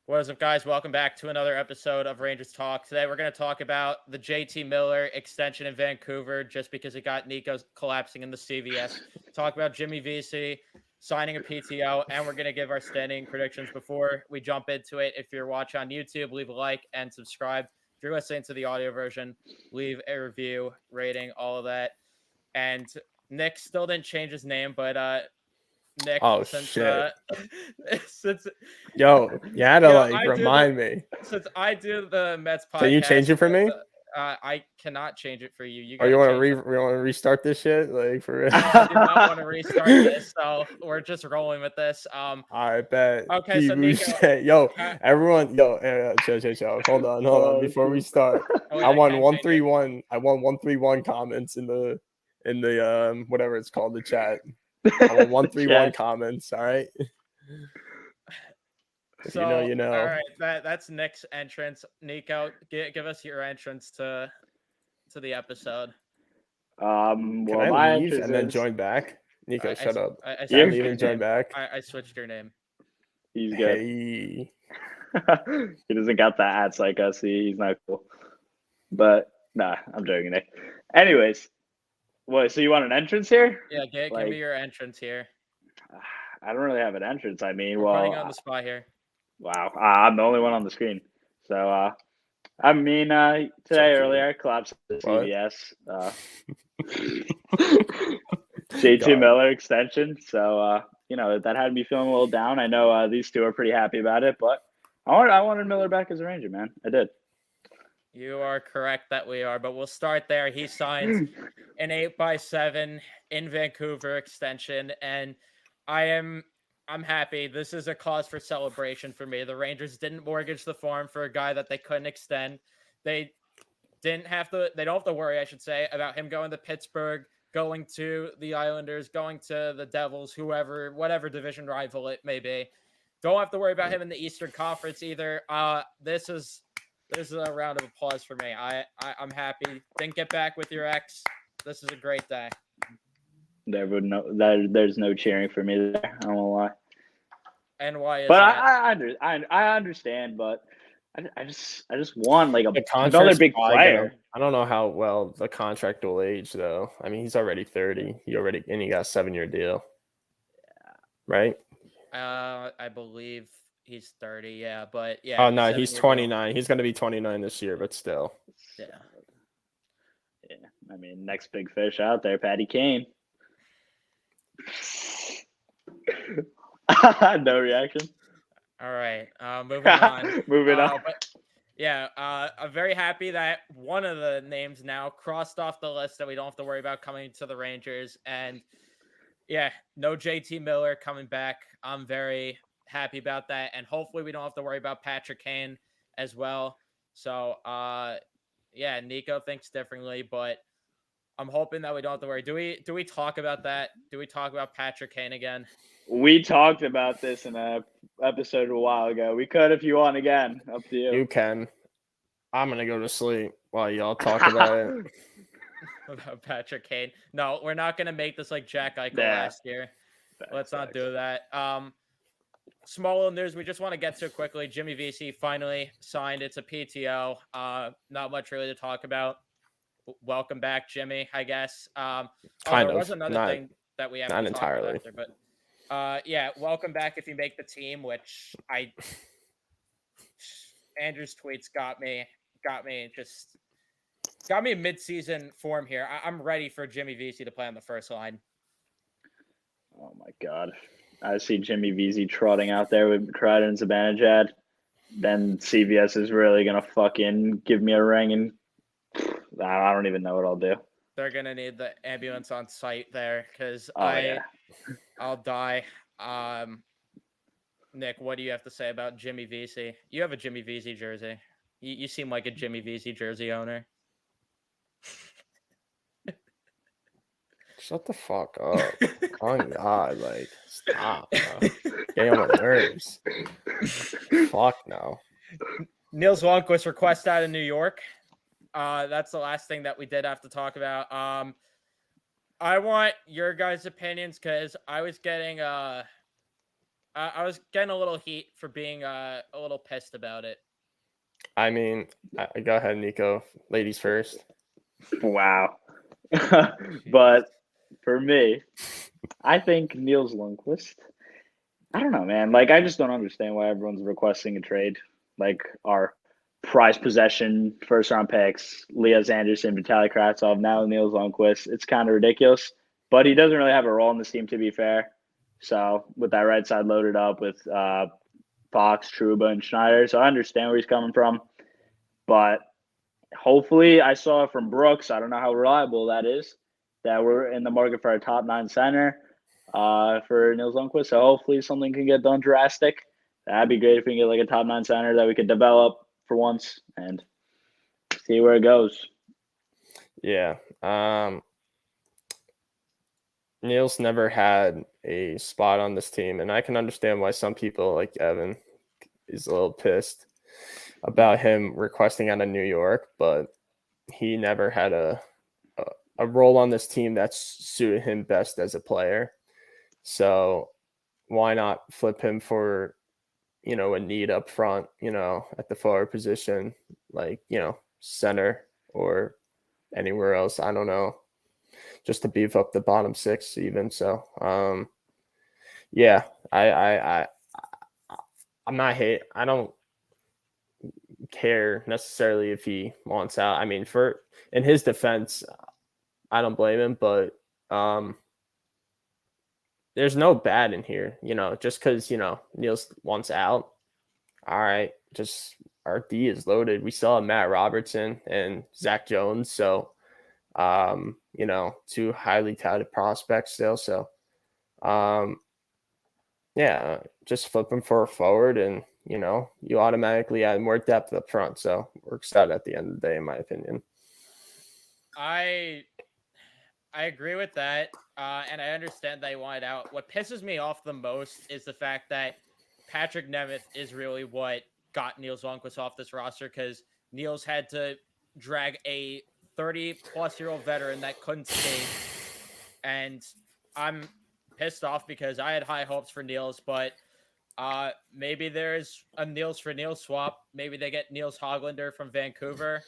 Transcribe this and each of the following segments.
What is up, guys? Welcome back to another episode of Rangers Talk. Today, we're going to talk about the JT Miller extension in Vancouver just because it got Nico collapsing in the CVS. Talk about Jimmy Vesey signing a PTO, and we're going to give our standing predictions before we jump into it. If you're watching on YouTube, leave a like and subscribe. If you're listening to the audio version, leave a review, rating, all of that. And Nick still didn't change his name, but Nick, Oh since shit! since Yo, you had to I do remind me. since I do the Mets podcast, Can you change it for me? I cannot change it for you. You Or got you to want change to restart this shit? Like for real? No, I do not want to restart this, so we're just rolling with this. I bet. Okay, so Nico, yo, everyone, chill. Hold on. Before we start, I won 131. I won 131 comments in the whatever it's called, the chat. I won 131 comments. All right. So you know. All right, that's Nick's entrance. Nico, give us your entrance to the episode. Can I leave and then join back? Nico, shut up. I leave and join back. I switched your name. He's good. Hey. He doesn't got that ads like us. He's not cool. But nah, I'm joking, Nick. Anyways, what? So you want an entrance here? Yeah, give me your entrance here. I don't really have an entrance. I mean, We're putting on the spot here. Wow, I'm the only one on the screen. So, earlier I collapsed the CVS. JT Miller extension. So, that had me feeling a little down. I know these two are pretty happy about it, but I wanted Miller back as a Ranger, man. I did. You are correct that we are, but we'll start there. He signs an 8x7 in Vancouver extension, and I'm happy. This is a cause for celebration for me. The Rangers didn't mortgage the farm for a guy that they couldn't extend. They don't have to worry, I should say, about him going to Pittsburgh, going to the Islanders, going to the Devils, whatever division rival it may be. Don't have to worry about him in the Eastern Conference either. This is a round of applause for me. I'm happy. Didn't get back with your ex. This is a great day. There's no cheering for me there. I don't know why. And why is but that? I understand, but I just want like another big player. I don't know how well the contract will age though. I mean, he's already 30. He got a 7-year deal. Yeah. Right? I believe he's 30. Yeah, but yeah. Oh no, he's 29. He's going to be 29 this year, but still. Yeah. Yeah. I mean, next big fish out there, Patty Kane. No reaction. All right. Moving on. Moving on. But yeah, I'm very happy that one of the names now crossed off the list that we don't have to worry about coming to the Rangers. And yeah, no JT Miller coming back. I'm very happy about that. And hopefully we don't have to worry about Patrick Kane as well. So yeah, Nico thinks differently, but I'm hoping that we don't have to worry. Do we talk about that? Do we talk about Patrick Kane again? We talked about this in an episode a while ago. We could if you want again. Up to you. You can. I'm going to go to sleep while y'all talk about it. About Patrick Kane. No, we're not going to make this like Jack Eichel last year. Let's not do that. Small little news we just want to get to quickly. Jimmy Vesey finally signed. It's a PTO. Not much really to talk about. Welcome back, Jimmy, I guess. There was another thing that we have not to talk entirely. about after, but yeah, welcome back if you make the team, which Andrew's tweets got me in mid-season form here. I'm ready for Jimmy Vesey to play on the first line. Oh my God. I see Jimmy Vesey trotting out there with Kreider and Zibanejad. Then CVS is really going to fucking give me a ring, and I don't even know what I'll do. They're going to need the ambulance on site there because I'll die. Nick, what do you have to say about Jimmy Vesey? You have a Jimmy Vesey jersey. You seem like a Jimmy Vesey jersey owner. Shut the fuck up. Oh God, like stop. Getting on my nerves. Fuck no. Niels Lundqvist request out of New York. That's the last thing that we did have to talk about. I want your guys' opinions because I was getting I was getting a little heat for being a little pissed about it. I mean, go ahead, Nico. Ladies first. Wow. But for me, I think Niels Lundqvist. I don't know, man. Like, I just don't understand why everyone's requesting a trade. Like, our prize possession, first round picks, Lias Anderson, Vitaly Kravtsov, now Niels Lundqvist. It's kind of ridiculous. But he doesn't really have a role in this team, to be fair. So, with that right side loaded up with Fox, Trouba, and Schneider. So, I understand where he's coming from. But hopefully, I saw from Brooks, I don't know how reliable that is, that we're in the market for a top 9 center for Niels Lundqvist. So hopefully something can get done drastic. That'd be great if we can get like a top 9 center that we could develop for once and see where it goes. Yeah. Niels never had a spot on this team, and I can understand why some people like Evan is a little pissed about him requesting out of New York, but he never had a role on this team that suited him best as a player. So why not flip him for, a need up front, at the forward position, like, center or anywhere else. I don't know, just to beef up the bottom 6 even. So, yeah, I'm not I don't care necessarily if he wants out. I mean, in his defense, I don't blame him, but there's no bad in here, just because, Niels wants out. All right, just our D is loaded. We still have Matt Robertson and Zach Jones. So, 2 highly touted prospects still. So, yeah, just flip them for a forward and, you automatically add more depth up front. So works out at the end of the day, in my opinion. I agree with that, and I understand they wanted out. What pisses me off the most is the fact that Patrick Nemeth is really what got Niels Lundqvist off this roster, because Niels had to drag a 30-plus-year-old veteran that couldn't skate, and I'm pissed off because I had high hopes for Niels, but maybe there's a Niels for Niels swap. Maybe they get Niels Hoglander from Vancouver.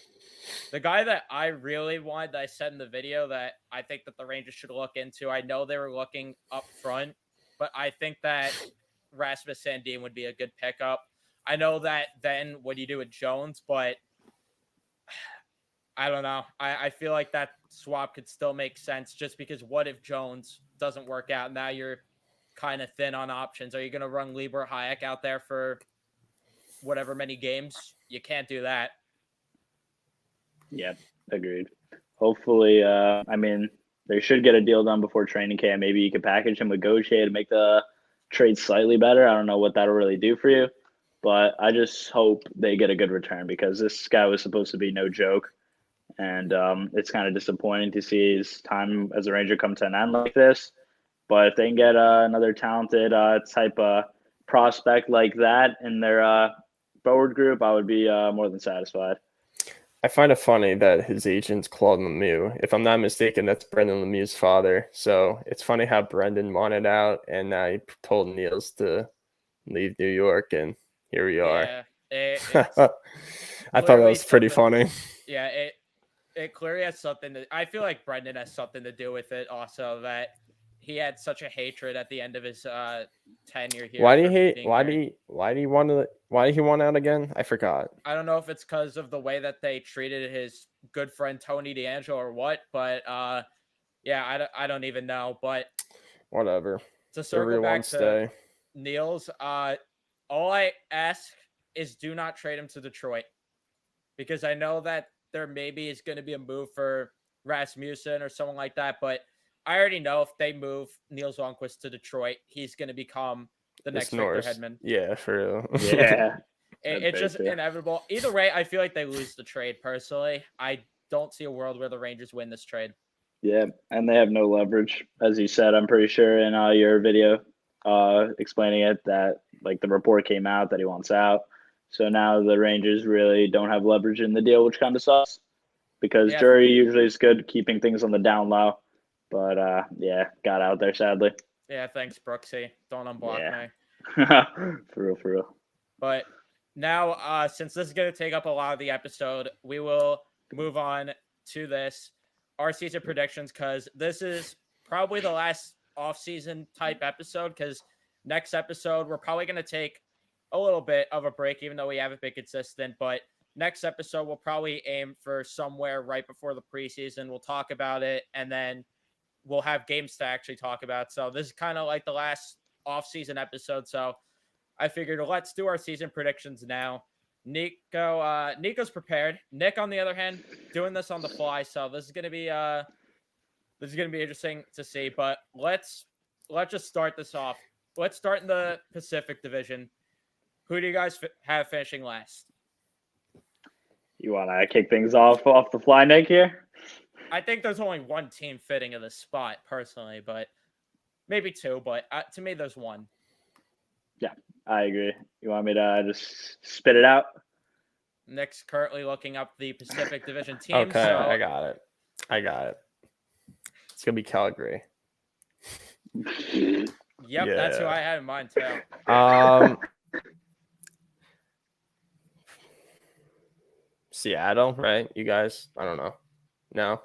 The guy that I really wanted, that I said in the video that I think that the Rangers should look into, I know they were looking up front, but I think that Rasmus Sandin would be a good pickup. I know that then what do you do with Jones, but I don't know. I feel like that swap could still make sense, just because what if Jones doesn't work out? Now you're kind of thin on options. Are you going to run Libor Hayek out there for whatever many games? You can't do that. Yeah, agreed. Hopefully, they should get a deal done before training camp. Maybe you could package him, negotiate, and make the trade slightly better. I don't know what that'll really do for you, but I just hope they get a good return, because this guy was supposed to be no joke. And it's kind of disappointing to see his time as a Ranger come to an end like this. But if they can get another talented type of prospect like that in their forward group, I would be more than satisfied. I find it funny that his agent's Claude Lemieux. If I'm not mistaken, that's Brendan Lemieux's father. So it's funny how Brendan wanted out, and now he told Niels to leave New York, and here we are. Yeah, I thought that was pretty funny. Yeah, it clearly has something to. I feel like Brendan has something to do with it also, that he had such a hatred at the end of his tenure here. Why do you hate? Why do you want to? Why did he want out again? I forgot. I don't know if it's because of the way that they treated his good friend Tony DeAngelo or what, but yeah, I don't even know. But whatever. To circle back to Niels, all I ask is do not trade him to Detroit, because I know that there maybe is going to be a move for Rasmussen or someone like that, but I already know if they move Niels Lundqvist to Detroit, he's going to become the next Victor Hedman. Yeah, for real. Yeah. It's just inevitable. Either way, I feel like they lose the trade, personally. I don't see a world where the Rangers win this trade. Yeah, and they have no leverage. As you said, I'm pretty sure in your video explaining it, that like the report came out that he wants out. So now the Rangers really don't have leverage in the deal, which kind of sucks, because Drury usually is good keeping things on the down low. But, got out there, sadly. Yeah, thanks, Brooksy. Don't unblock me. For real. But now, since this is going to take up a lot of the episode, we will move on to our season predictions, because this is probably the last off-season type episode, because next episode, we're probably going to take a little bit of a break, even though we haven't been consistent. But next episode, we'll probably aim for somewhere right before the preseason. We'll talk about it, and then we'll have games to actually talk about. So this is kind of like the last off-season episode. So I figured let's do our season predictions now. Nico's prepared. Nick, on the other hand, doing this on the fly. So this is gonna be interesting to see. But let's just start this off. Let's start in the Pacific Division. Who do you guys have finishing last? You want to kick things off the fly, Nick, here? I think there's only one team fitting in this spot, personally, but maybe two. But to me, there's one. Yeah, I agree. You want me to just spit it out? Nick's currently looking up the Pacific Division team. Okay, so... I got it. It's gonna be Calgary. Yep, yeah. That's who I had in mind too. Seattle, right? You guys? I don't know. No.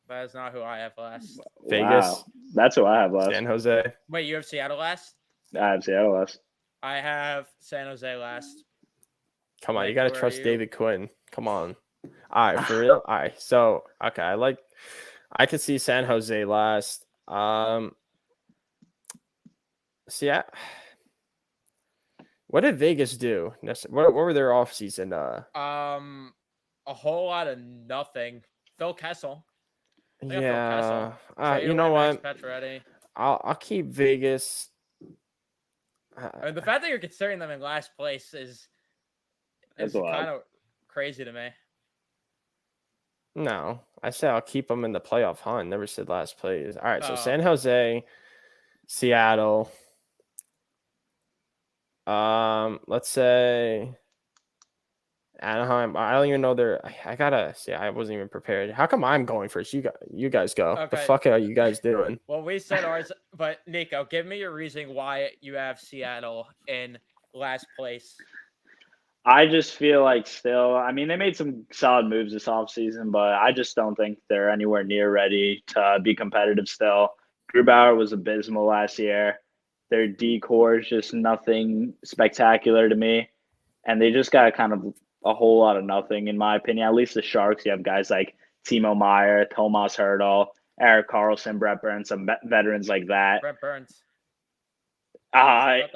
That is not who I have last. Vegas. Wow. That's who I have last. San Jose. Wait, you have Seattle last? I have Seattle last. I have San Jose last. Come on, you gotta trust David Quinn. Come on. All right, for real. All right, so okay, I could see San Jose last. What did Vegas do? What were their off season? A whole lot of nothing. Phil Kessel. Yeah. You know what? Pacioretty. I'll keep Vegas. I mean, the fact that you're considering them in last place is kind of crazy to me. No, I said I'll keep them in the playoff hunt. Never said last place. All right, so San Jose, Seattle. Let's say Anaheim. I don't even know I gotta see. I wasn't even prepared. How come I'm going first? You guys go. Okay. The fuck are you guys doing? Well, we said ours, but Nico, give me your reasoning why you have Seattle in last place. I just feel like still, I mean, they made some solid moves this offseason, but I just don't think they're anywhere near ready to be competitive still. Grubauer was abysmal last year. Their decor is just nothing spectacular to me. And they just got kind of a whole lot of nothing, in my opinion. At least the Sharks, you have guys like Timo Meier, Tomas Hertl, Erik Karlsson, Brent Burns, some veterans like that. Brent Burns. Yeah,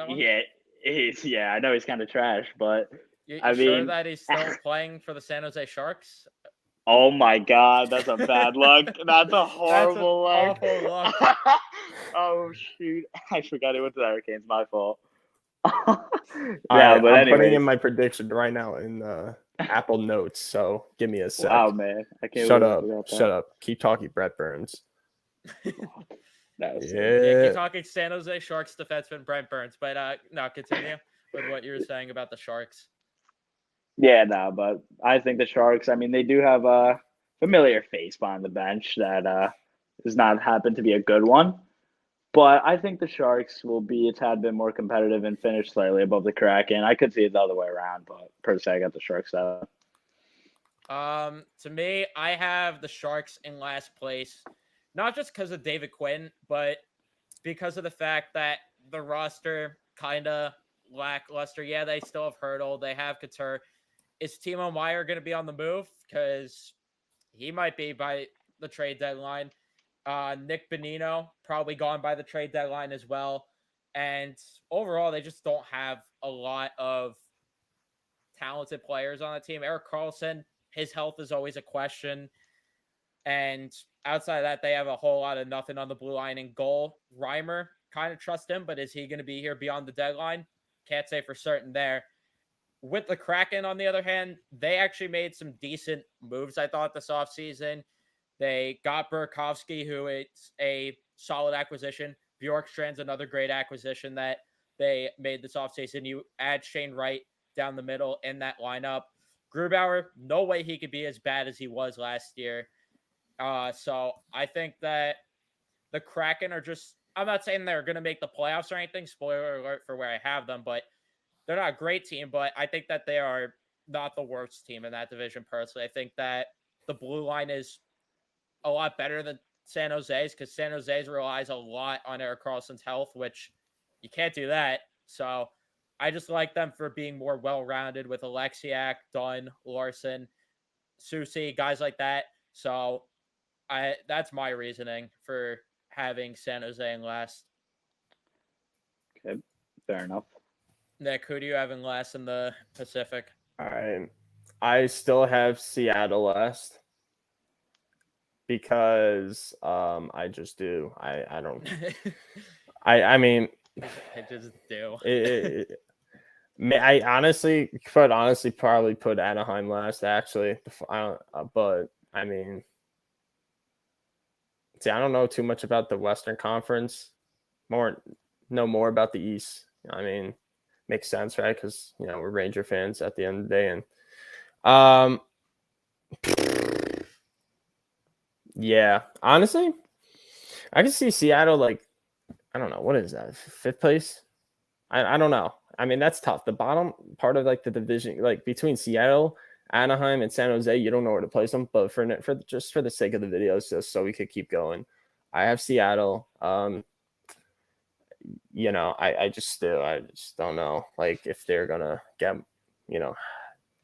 I know he's kind of trash, but you sure that he's still playing for the San Jose Sharks? Oh my God, that's a bad look. That's a horrible look. Awful look. Oh shoot, I forgot it went to the Hurricanes. My fault. I'm putting in my prediction right now in Apple Notes. So give me a sec. Wow, man, I can't. Shut up. Keep talking, Brent Burns. Keep talking San Jose Sharks defenseman Brent Burns. But no, continue with what you were saying about the Sharks. Yeah, no, but I think the Sharks, I mean, they do have a familiar face behind the bench that does not happen to be a good one. But I think the Sharks will be a tad bit more competitive and finish slightly above the Kraken. I could see it the other way around, but per se, I got the Sharks out. To me, I have the Sharks in last place, not just because of David Quinn, but because of the fact that the roster kind of lackluster. Yeah, they still have Hertl. They have Couture. Is Timo Meier going to be on the move? Because he might be by the trade deadline. Nick Bonino probably gone by the trade deadline as well. And overall, they just don't have a lot of talented players on the team. Erik Karlsson, his health is always a question. And outside of that, they have a whole lot of nothing on the blue line and goal. Reimer, kind of trust him, but is he going to be here beyond the deadline? Can't say for certain there. With the Kraken, on the other hand, they actually made some decent moves, I thought, this offseason. They got Burakovsky, who is a solid acquisition. Bjorkstrand's another great acquisition that they made this offseason. You add Shane Wright down the middle in that lineup. Grubauer, no way he could be as bad as he was last year. So I think that the Kraken are just I'm not saying they're going to make the playoffs or anything. Spoiler alert for where I have them, but they're not a great team. But I think that they are not the worst team in that division. Personally, I think that the blue line is a lot better than San Jose's because San Jose's relies a lot on Erik Karlsson's health, which you can't do that. So I just like them for being more well-rounded with Alexiak, Dunn, Larson, Susie, guys like that. So that's my reasoning for having San Jose in last. Okay, fair enough. Nick, who do you have in last in the Pacific? All right. I still have Seattle last because I just do. I don't. I mean, I just do. I honestly probably put Anaheim last. Actually, but I mean, see, I don't know too much about the Western Conference. Know more about the East. I mean, makes sense, right? Because we're Ranger fans at the end of the day, and yeah, honestly, I can see Seattle I don't know, what is that, 5th place? I don't know. I mean, that's tough. The bottom part of the division, between Seattle, Anaheim, and San Jose, you don't know where to place them. But for the sake of the videos, just so we could keep going, I have Seattle. I just don't know if they're gonna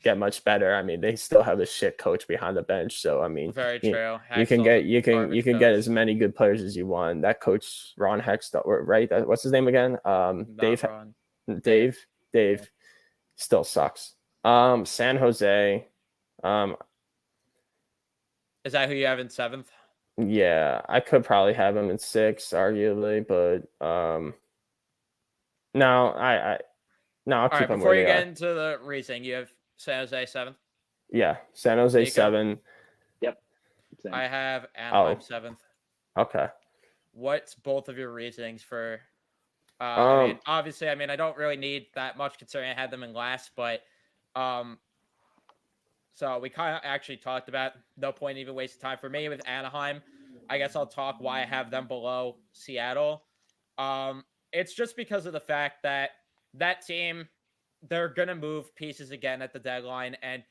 get much better. I mean, they still have a shit coach behind the bench. So I mean, very true. You can get as many good players as you want. That coach Ron Hextall, right? What's his name again? Dave still sucks. San Jose. Is that who you have in 7th? Yeah, I could probably have him in 6th, arguably, but no, I'll keep him before where you they get are. into the reasoning, you have San Jose 7th? Yeah, San Jose 7. Yep. Same. I have Anaheim 7th. Okay. What's both of your reasonings for? I mean, obviously, I don't really need that much considering I had them in last, but so we kind of actually talked about no point even wasting time for me with Anaheim. I guess I'll talk why I have them below Seattle. It's just because of the fact that team, they're going to move pieces again at the deadline, and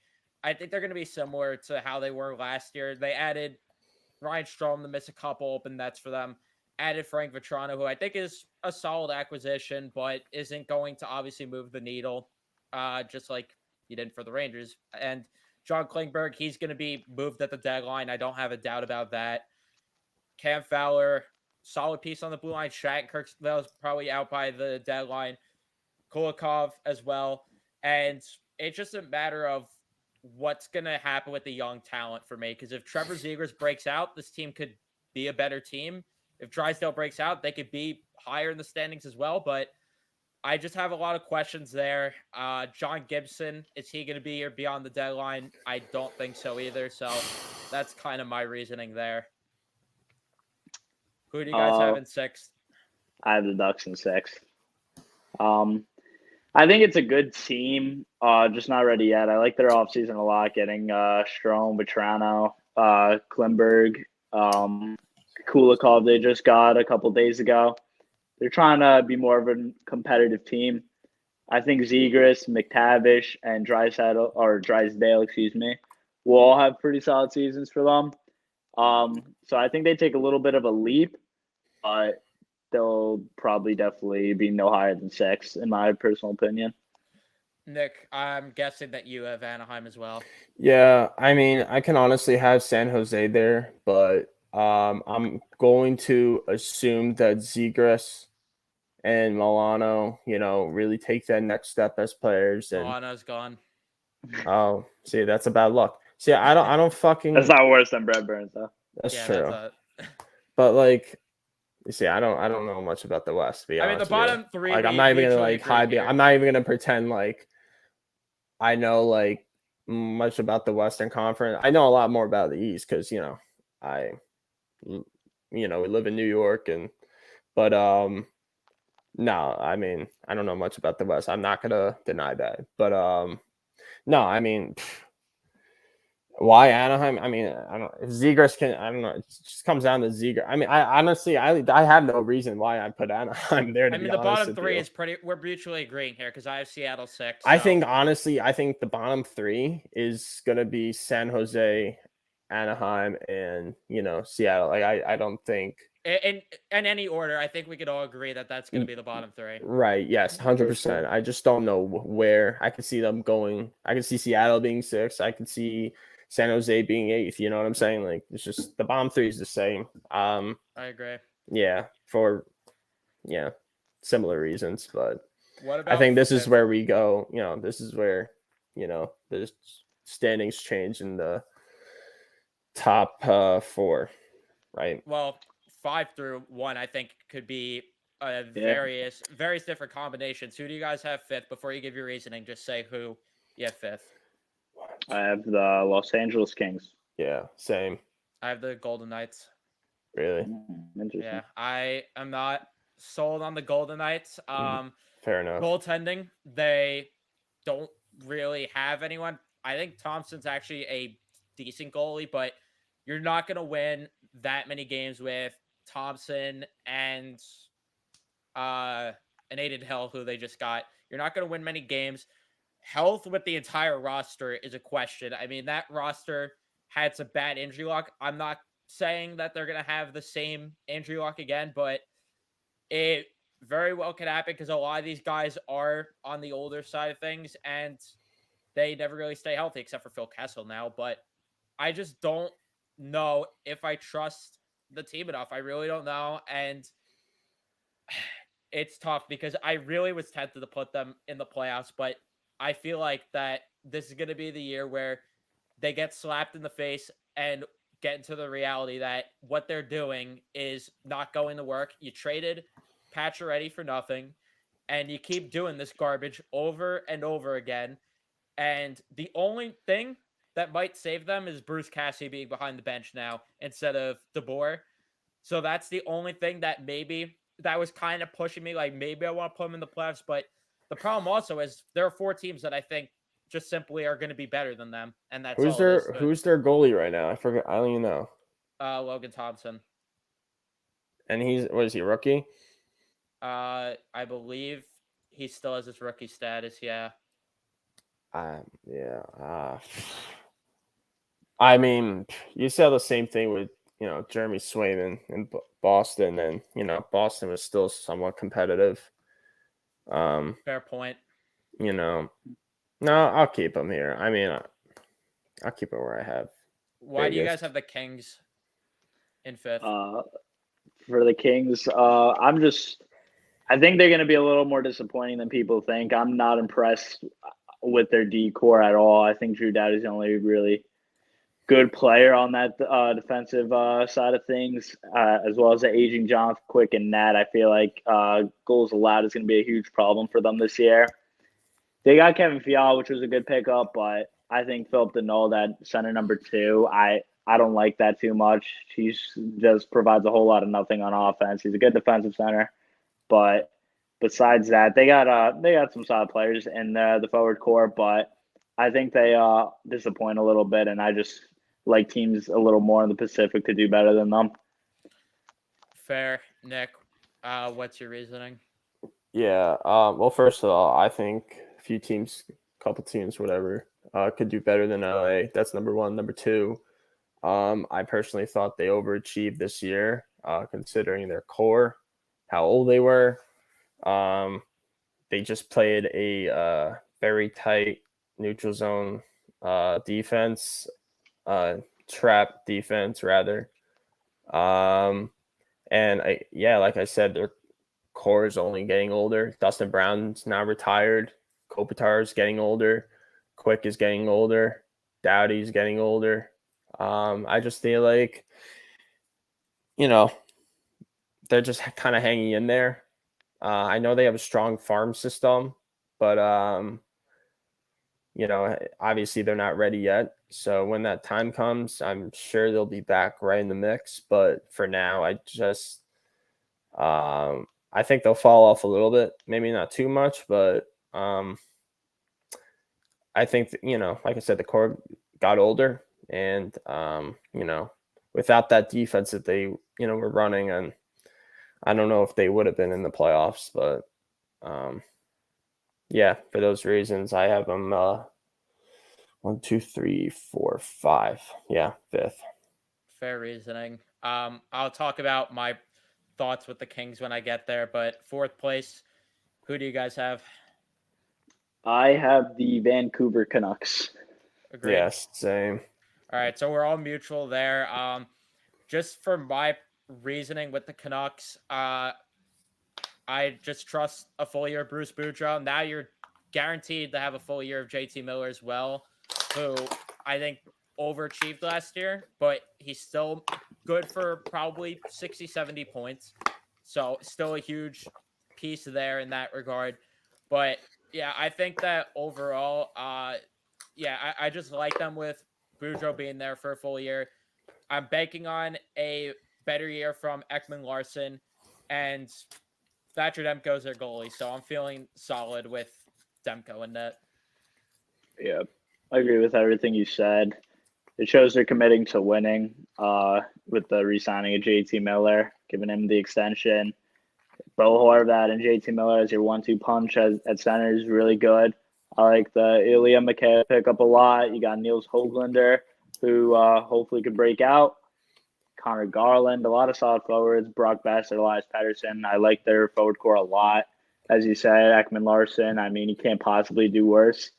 I think they're going to be similar to how they were last year. They added Ryan Strome to miss a couple open nets for them, added Frank Vatrano, who I think is a solid acquisition, but isn't going to obviously move the needle, just like he did for the Rangers. And John Klingberg, he's going to be moved at the deadline. I don't have a doubt about that. Cam Fowler, solid piece on the blue line. Shattenkirk, that was probably out by the deadline. Kulikov as well. And it's just a matter of what's going to happen with the young talent for me. Because if Trevor Zegras breaks out, this team could be a better team. If Drysdale breaks out, they could be higher in the standings as well. But I just have a lot of questions there. John Gibson, is he going to be here beyond the deadline? I don't think so either. So that's kind of my reasoning there. Who do you guys have in 6th? I have the Ducks in 6th. I think it's a good team, just not ready yet. I like their offseason a lot, getting Strome, Vatrano, Klingberg, Kulikov they just got a couple days ago. They're trying to be more of a competitive team. I think Zegras, McTavish, and Drysdale, will all have pretty solid seasons for them. So I think they take a little bit of a leap, but they'll probably definitely be no higher than 6, in my personal opinion. Nick, I'm guessing that you have Anaheim as well. Yeah, I mean, I can honestly have San Jose there, but I'm going to assume that Zegras and Milano, really take that next step as players. And Milano's gone. Oh, see, that's a bad luck. See, I don't fucking. That's not worse than Brett Burns, though. That's true. But you see, I don't know much about the West. To be honest, the bottom 3. I'm not even gonna I'm not even gonna pretend I know much about the Western Conference. I know a lot more about the East because we live in New York but no, I mean, I don't know much about the West. I'm not gonna deny that. But no, I mean, Why Anaheim? I mean, I don't. If Zegras can, I don't know. It just comes down to Zegras. I mean, I honestly, I have no reason why I put Anaheim there. To I mean, be the honest bottom with three you. is pretty. We're mutually agreeing here because I have Seattle 6. I so- think honestly, I think the bottom three is gonna be San Jose, Anaheim, and Seattle. Like I don't think. in any order, I think we could all agree that that's going to be the bottom 3. Right. Yes. 100%. I just don't know where I could see them going. I could see Seattle being 6. I could see San Jose being 8th. You know what I'm saying? Like it's just the bottom 3 is the same. I agree. Yeah. For similar reasons, but What about I think this 5th? is where we go. This is where the standings change in the top 4. Right. Well, 5 through 1, I think could be various different combinations. Who do you guys have 5th? Before you give your reasoning, just say who you have 5th. I have the Los Angeles Kings. Yeah, same. I have the Golden Knights. Really? Interesting. Yeah, I am not sold on the Golden Knights. Fair enough. Goaltending, they don't really have anyone. I think Thompson's actually a decent goalie, but you're not going to win that many games with Thompson and Aiden Hill, who they just got. You're not going to win many games. Health with the entire roster is a question. I mean, that roster had some bad injury luck. I'm not saying that they're going to have the same injury luck again, but it very well could happen because a lot of these guys are on the older side of things and they never really stay healthy except for Phil Kessel now. But I just don't know if I trust the team enough. I really don't know. And it's tough because I really was tempted to put them in the playoffs, but I feel like that this is going to be the year where they get slapped in the face and get into the reality that what they're doing is not going to work. You traded Pacioretty for nothing, and you keep doing this garbage over and over again. And the only thing that might save them is Bruce Cassidy being behind the bench now instead of DeBoer. So that's the only thing that was kind of pushing me. Like maybe I want to put them in the playoffs, but the problem also is there are 4 teams that I think just simply are going to be better than them, and that's who's their goalie right now? I forget. I don't even know. Logan Thompson. And is he a rookie? I believe he still has his rookie status. Yeah. Yeah. I mean, you saw the same thing with Jeremy Swayman in Boston, and Boston was still somewhat competitive. Fair point. No, I'll keep him here. I mean, I'll keep it where I have. Why do you guys have the Kings in 5th? For the Kings, I think they're going to be a little more disappointing than people think. I'm not impressed with their D-core at all. I think Drew Doughty's the only really good player on that defensive side of things, as well as the aging Jonathan Quick and Nat. I feel like goals allowed is going to be a huge problem for them this year. They got Kevin Fiala, which was a good pickup, but I think Philip Deneau, that center number 2, I don't like that too much. He just provides a whole lot of nothing on offense. He's a good defensive center, but besides that, they got some solid players in the forward core, but I think they disappoint a little bit, and I just like teams a little more in the Pacific to do better than them. Fair. Nick, what's your reasoning? Yeah. Well, first of all, I think a couple teams, whatever, could do better than LA. That's number 1. Number 2, I personally thought they overachieved this year, considering their core, how old they were. They just played a very tight neutral zone defense, trap defense rather. And like I said, their core is only getting older. Dustin Brown's now retired. Kopitar is getting older. Quick is getting older. Doughty's getting older. I just feel like, they're just kind of hanging in there. I know they have a strong farm system, but obviously they're not ready yet. So when that time comes, I'm sure they'll be back right in the mix. But for now, I just I think they'll fall off a little bit, maybe not too much, but I think that, like I said, the core got older. and without that defense that they were running, and I don't know if they would have been in the playoffs, but yeah, for those reasons, I have them 1, 2, 3, 4, 5. Yeah, 5th. Fair reasoning. I'll talk about my thoughts with the Kings when I get there, but 4th place, who do you guys have? I have the Vancouver Canucks. Agreed. Yes, same. All right, so we're all mutual there. Just for my reasoning with the Canucks, I just trust a full year of Bruce Boudreau. Now you're guaranteed to have a full year of JT Miller as well, who I think overachieved last year, but he's still good for probably 60, 70 points. So still a huge piece there in that regard. But yeah, I think that overall, I just like them with Boudreau being there for a full year. I'm banking on a better year from Ekman-Larsson, and Thatcher Demko's their goalie, so I'm feeling solid with Demko in that. Yeah, I agree with everything you said. It shows they're committing to winning with the re-signing of JT Miller, giving him the extension. Bo Horvat and JT Miller as your 1-2 punch at center is really good. I like the Ilya Mikheyev pickup a lot. You got Niels Höglander, who hopefully could break out. Connor Garland, a lot of solid forwards. Brock Besser, Elias Pettersson. I like their forward core a lot. As you said, Ekman-Larsson, I mean, he can't possibly do worse.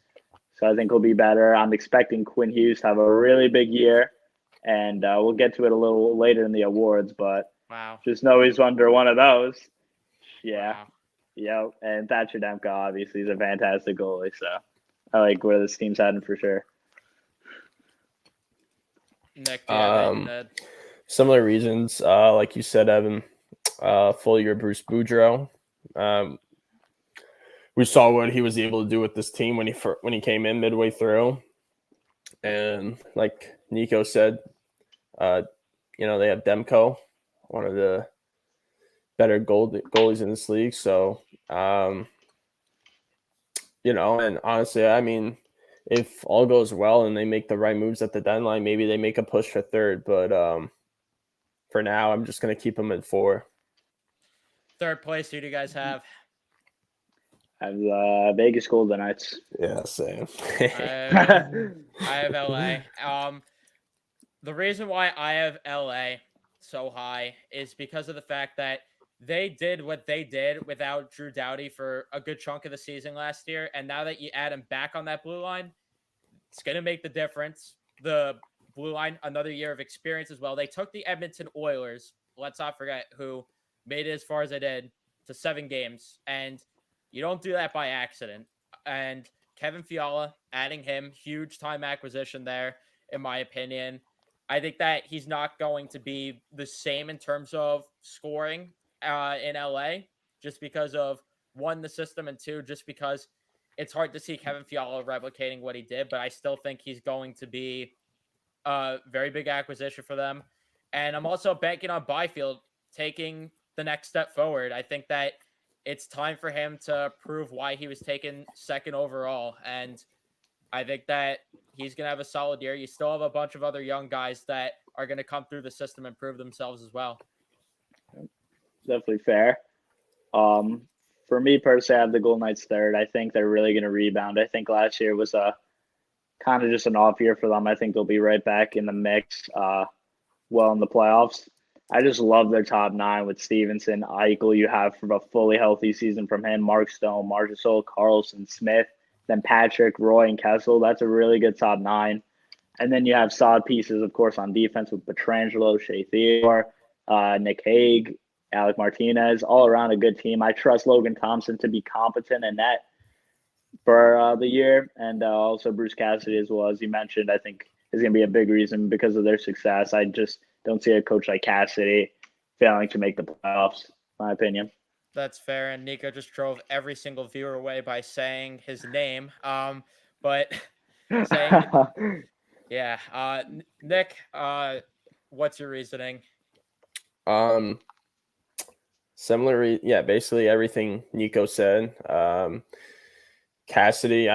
So I think he'll be better. I'm expecting Quinn Hughes to have a really big year. And we'll get to it a little later in the awards, but just know he's under one of those. Yeah. Wow. Yep. And Thatcher Demko, obviously, is a fantastic goalie. So I like where this team's heading for sure. Nick, do you have anything? Similar reasons, like you said, Evan. Full year Bruce Boudreau. We saw what he was able to do with this team when he came in midway through, and like Nico said, they have Demko, one of the better goalies in this league. So, and honestly, I mean, if all goes well and they make the right moves at the deadline, maybe they make a push for 3rd. But for now, I'm just going to keep them at 4. 3rd place, who do you guys have? I have Vegas Golden Knights. Yeah, same. I have LA. The reason why I have LA so high is because of the fact that they did what they did without Drew Doughty for a good chunk of the season last year. And now that you add him back on that blue line, it's going to make the difference. The blue line, another year of experience as well. They took the Edmonton Oilers, let's not forget, who made it as far as they did, to 7 games. And you don't do that by accident. And Kevin Fiala, adding him, huge time acquisition there, in my opinion. I think that he's not going to be the same in terms of scoring in LA, just because of, 1, the system, and 2, just because it's hard to see Kevin Fiala replicating what he did. But I still think he's going to be a very big acquisition for them. And I'm also banking on Byfield taking the next step forward. I think that it's time for him to prove why he was taken 2nd overall. And I think that he's going to have a solid year. You still have a bunch of other young guys that are going to come through the system and prove themselves as well. Definitely fair. For me personally, I have the Golden Knights 3rd. I think they're really going to rebound. I think last year was a kind of just an off year for them. I think they'll be right back in the mix in the playoffs. I just love their top 9 with Stevenson, Eichel. You have from a fully healthy season from him, Mark Stone, Marchessault, Carlson, Smith, then Patrick, Roy, and Kessel. That's a really good top 9. And then you have solid pieces, of course, on defense with Pietrangelo, Shea Theodore, Nick Hague, Alec Martinez, all around a good team. I trust Logan Thompson to be competent in net for the year. And also Bruce Cassidy as well, as you mentioned, I think is going to be a big reason because of their success. I just don't see a coach like Cassidy failing to make the playoffs, in my opinion. That's fair. And Nico just drove every single viewer away by saying his name. But saying, yeah. Nick, what's your reasoning? Similar, basically everything Nico said. Cassidy,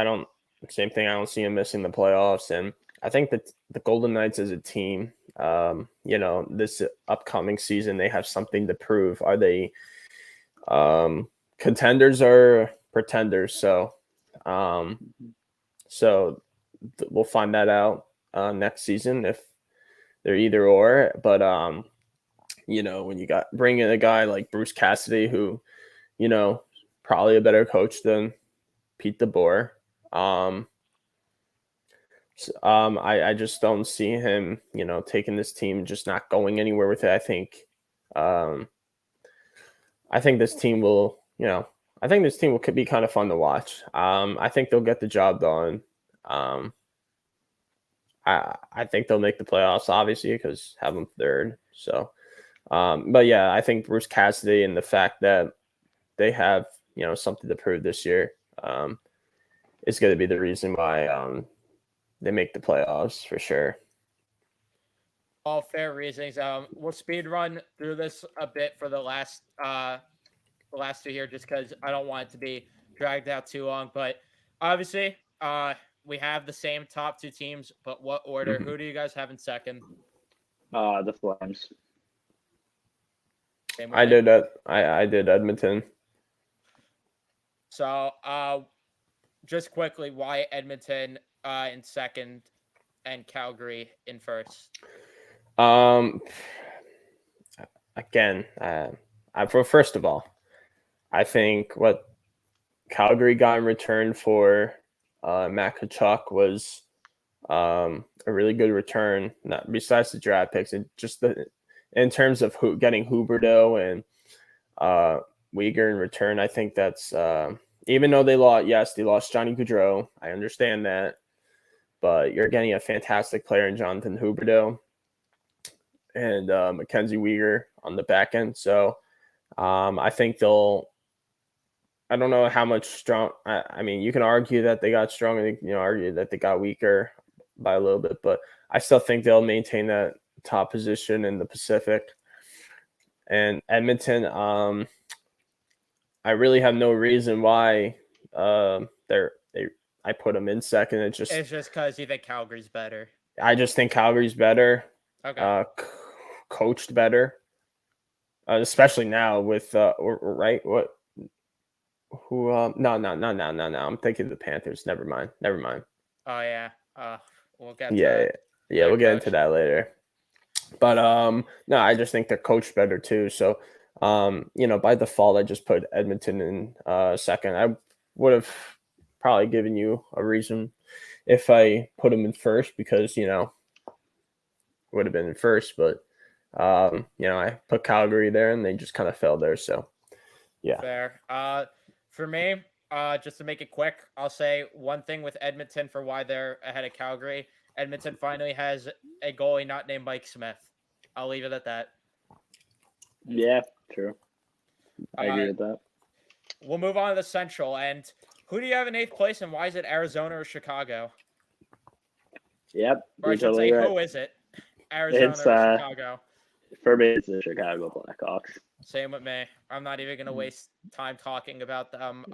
same thing. I don't see him missing the playoffs, and I think that the Golden Knights as a team, this upcoming season, they have something to prove. Are they contenders or pretenders? So, we'll find that out next season if they're either or. But when you bring in a guy like Bruce Cassidy, who, probably a better coach than Pete DeBoer. I just don't see him, taking this team, just not going anywhere with it. I think this team will, could be kind of fun to watch. I think they'll get the job done. I think they'll make the playoffs, obviously, because have them third. So, but yeah, I think Bruce Cassidy and the fact that they have, something to prove this year, is going to be the reason why they make the playoffs for sure. All fair reasons. We'll speed run through this a bit for the last two here, just because I don't want it to be dragged out too long. But obviously, we have the same top two teams, but what order? Mm-hmm. Who do you guys have in second? The Flames. I did that. I did Edmonton. So, just quickly, why Edmonton in second and Calgary in first? Again, first of all, I think what Calgary got in return for Matt Tkachuk was a really good return. Not besides the draft picks, and just in terms of getting Huberdeau and Weegar in return. I think that's even though they lost Johnny Gaudreau. I understand that, but you're getting a fantastic player in Jonathan Huberdeau and Mackenzie Weegar on the back end. So I think they'll. I don't know how much strong. I mean, you can argue that they got strong, and argue that they got weaker by a little bit, but I still think they'll maintain that top position in the Pacific. And Edmonton, I really have no reason why I put them in second. It's just because you think Calgary's better. I just think Calgary's better. Okay. Coached better, especially now with right what. Who? No. I'm thinking the Panthers. Never mind. Oh yeah. We'll get. Yeah. We'll get into that later. But no, I just think they're coached better too. So, by default, I just put Edmonton in second. I would have probably given you a reason if I put them in first because would have been in first, but I put Calgary there and they just kind of fell there. So, yeah. Fair. For me, just to make it quick, I'll say one thing with Edmonton for why they're ahead of Calgary. Edmonton finally has a goalie not named Mike Smith. I'll leave it at that. Yeah, true. I agree with that. We'll move on to the Central. And who do you have in 8th place, and why is it Arizona or Chicago? Yep. Or I should say, who is it? Arizona or Chicago? For me, it's the Chicago Blackhawks. Same with me. I'm not even going to waste time talking about them.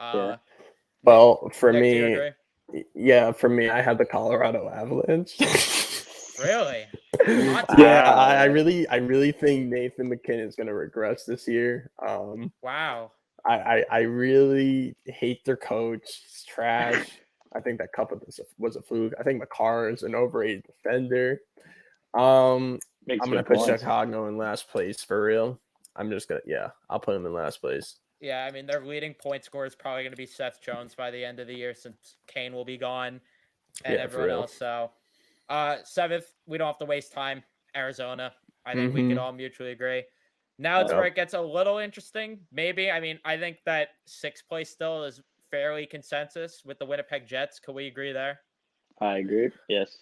Well, for me, I have the Colorado Avalanche. Really? Yeah, I really think Nathan McKinnon is going to regress this year. Wow. I really hate their coach. It's trash. I think that cup was a fluke. I think Makar is an overrated defender. I'm going to put Chicago in last place for real. I'm just going to, I'll put them in last place. Yeah, I mean, their leading point scorer is probably going to be Seth Jones by the end of the year since Kane will be gone and everyone else. So, 7th, we don't have to waste time. Arizona. I think we could all mutually agree. Now it's where it gets a little interesting. Maybe. I mean, I think that 6th place still is fairly consensus with the Winnipeg Jets. Can we agree there? I agree. Yes.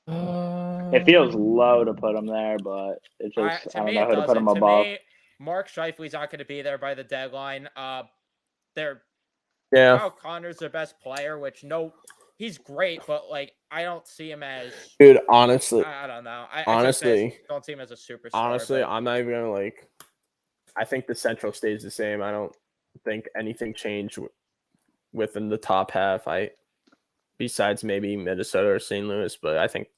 It feels low to put them there, but it just I don't know who to put them above. Me, Mark Scheifele's not going to be there by the deadline. Kyle Connor's their best player, which he's great, but I don't see him as. Dude, honestly, I don't know. I don't see him as a superstar. Honestly, I'm not even gonna I think the Central stays the same. I don't think anything changed within the top half. besides maybe Minnesota or St. Louis, but I think,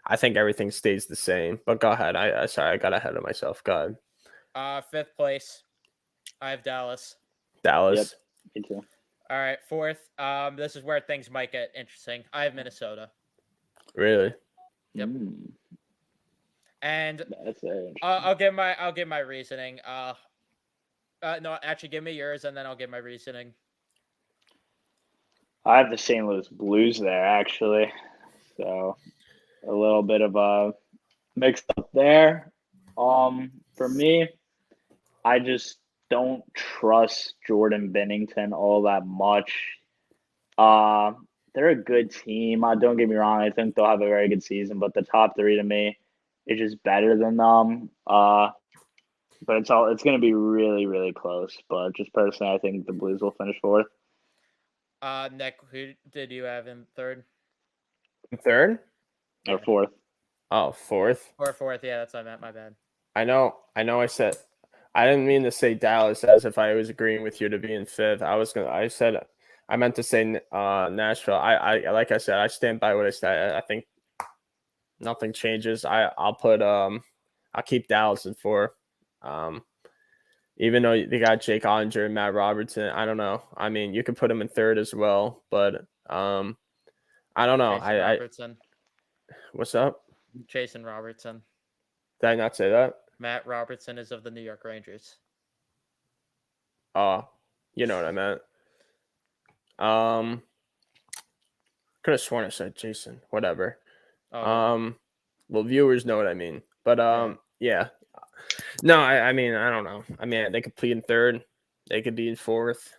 I think everything stays the same. But go ahead. Sorry, I got ahead of myself. Go ahead. Fifth place, I have Dallas. Dallas. Yep, me too. All right, fourth. This is where things might get interesting. I have Minnesota. Really? Yep. And That's very interesting. I'll give my reasoning. No, actually, give me yours, and then I'll give my reasoning. I have the St. Louis Blues there, actually. So a little bit of a mix up there. For me, I just don't trust Jordan Binnington all that much. They're a good team. Don't get me wrong. I think they'll have a very good season, but the top three to me is just better than them. But it's going to be really, really close. But just personally, I think the Blues will finish fourth. Nick, who did you have in third? Third? Or fourth. Oh, fourth. Or fourth, yeah, that's what I meant. My bad. I know. I didn't mean to say Dallas as if I was agreeing with you to be in fifth. I meant to say Nashville. I like I said, I stand by what I said. I think nothing changes. I'll keep Dallas in four. Even though they got Jake Ottinger and Matt Robertson, I don't know. I mean, you could put him in third as well, but I don't know. Robertson. What's up? Jason Robertson. Did I not say that? Matt Robertson is of the New York Rangers. Oh, you know what I meant. Could have sworn I said Jason. Whatever. Oh. Well, viewers know what I mean. But yeah. No, I mean, I don't know. I mean, they could be in third. They could be in fourth.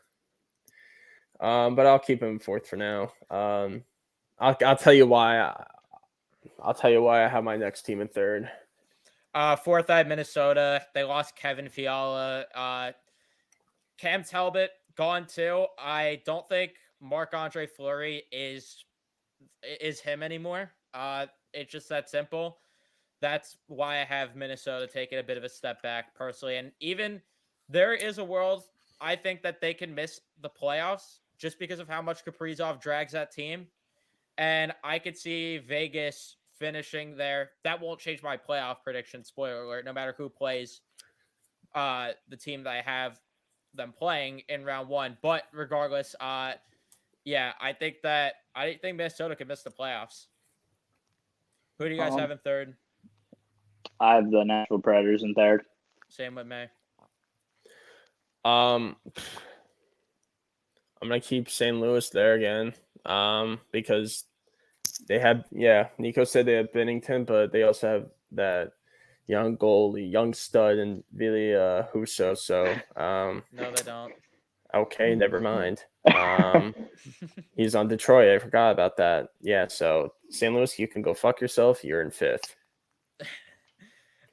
But I'll keep them in fourth for now. I'll tell you why. I'll tell you why I have my next team in third. Fourth, I have Minnesota. They lost Kevin Fiala. Cam Talbot gone too. I don't think Marc-Andre Fleury is him anymore. It's just that simple. That's why I have Minnesota taking a bit of a step back personally. And even there is a world I think that they can miss the playoffs just because of how much Kaprizov drags that team. And I could see Vegas finishing there. That won't change my playoff prediction. Spoiler alert, no matter who plays the team that I have them playing in round one. But regardless, yeah, I think Minnesota can miss the playoffs. Who do you guys have in third? I have the Nashville Predators in third. Same with me. I'm gonna keep St. Louis there again. Because they have, Nico said they have Binnington, but they also have that young goalie, young stud, and Ville Husso. So no, they don't. Okay, never mind. He's on Detroit. I forgot about that. Yeah, so St. Louis, you can go fuck yourself. You're in fifth.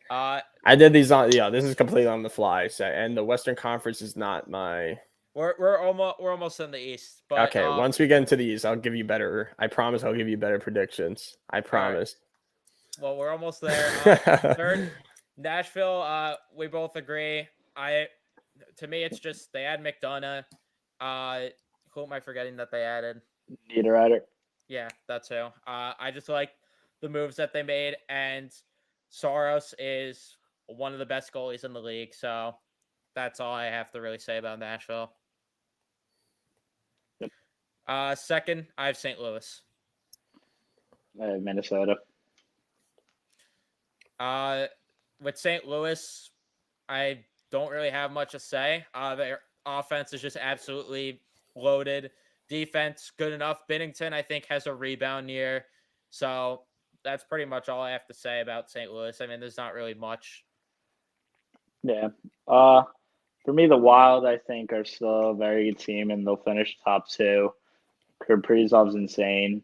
I did these on. Yeah, this is completely on the fly. So, and the Western Conference is not my. We're almost in the East. But, okay, once we get into the East, I'll give you better. I promise I'll give you better predictions. I promise. Right. Well, we're almost there. Third, Nashville. We both agree. To me, it's just they add McDonough. Who am I forgetting that they added? Niederreiter. Yeah, that's who. I just like the moves that they made, and Saros is one of the best goalies in the league. So that's all I have to really say about Nashville. Yep. Second, I have St. Louis. I have Minnesota. With St. Louis, I don't really have much to say. Their offense is just absolutely loaded. Defense, good enough. Binnington, I think, has a rebound year. So that's pretty much all I have to say about St. Louis. I mean, there's not really much. Yeah. For me, the Wild, I think, are still a very good team, and they'll finish top two. Kaprizov's insane.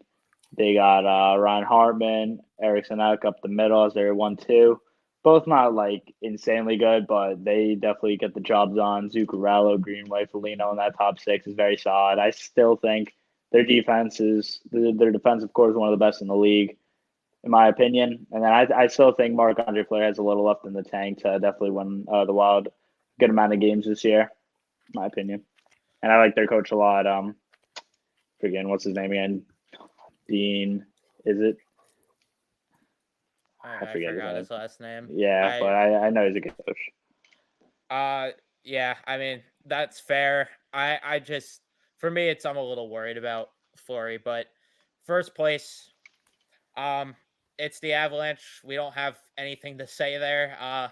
They got Ryan Hartman, Eriksson Ek up the middle as their 1-2. Both not like insanely good, but they definitely get the job done. Zuccarello, Greenway, Foligno in that top six is very solid. I still think their defense of course, one of the best in the league, in my opinion. And then I still think Marc-Andre Fleury has a little left in the tank to definitely win the Wild a good amount of games this year, in my opinion. And I like their coach a lot. Forgetting what's his name again. Dean, is it? I forget forgot his his last name. Yeah, but I know he's a good coach. Yeah, I mean, that's fair. I just, for me, I'm a little worried about Fleury, but first place, it's the Avalanche. We don't have anything to say there.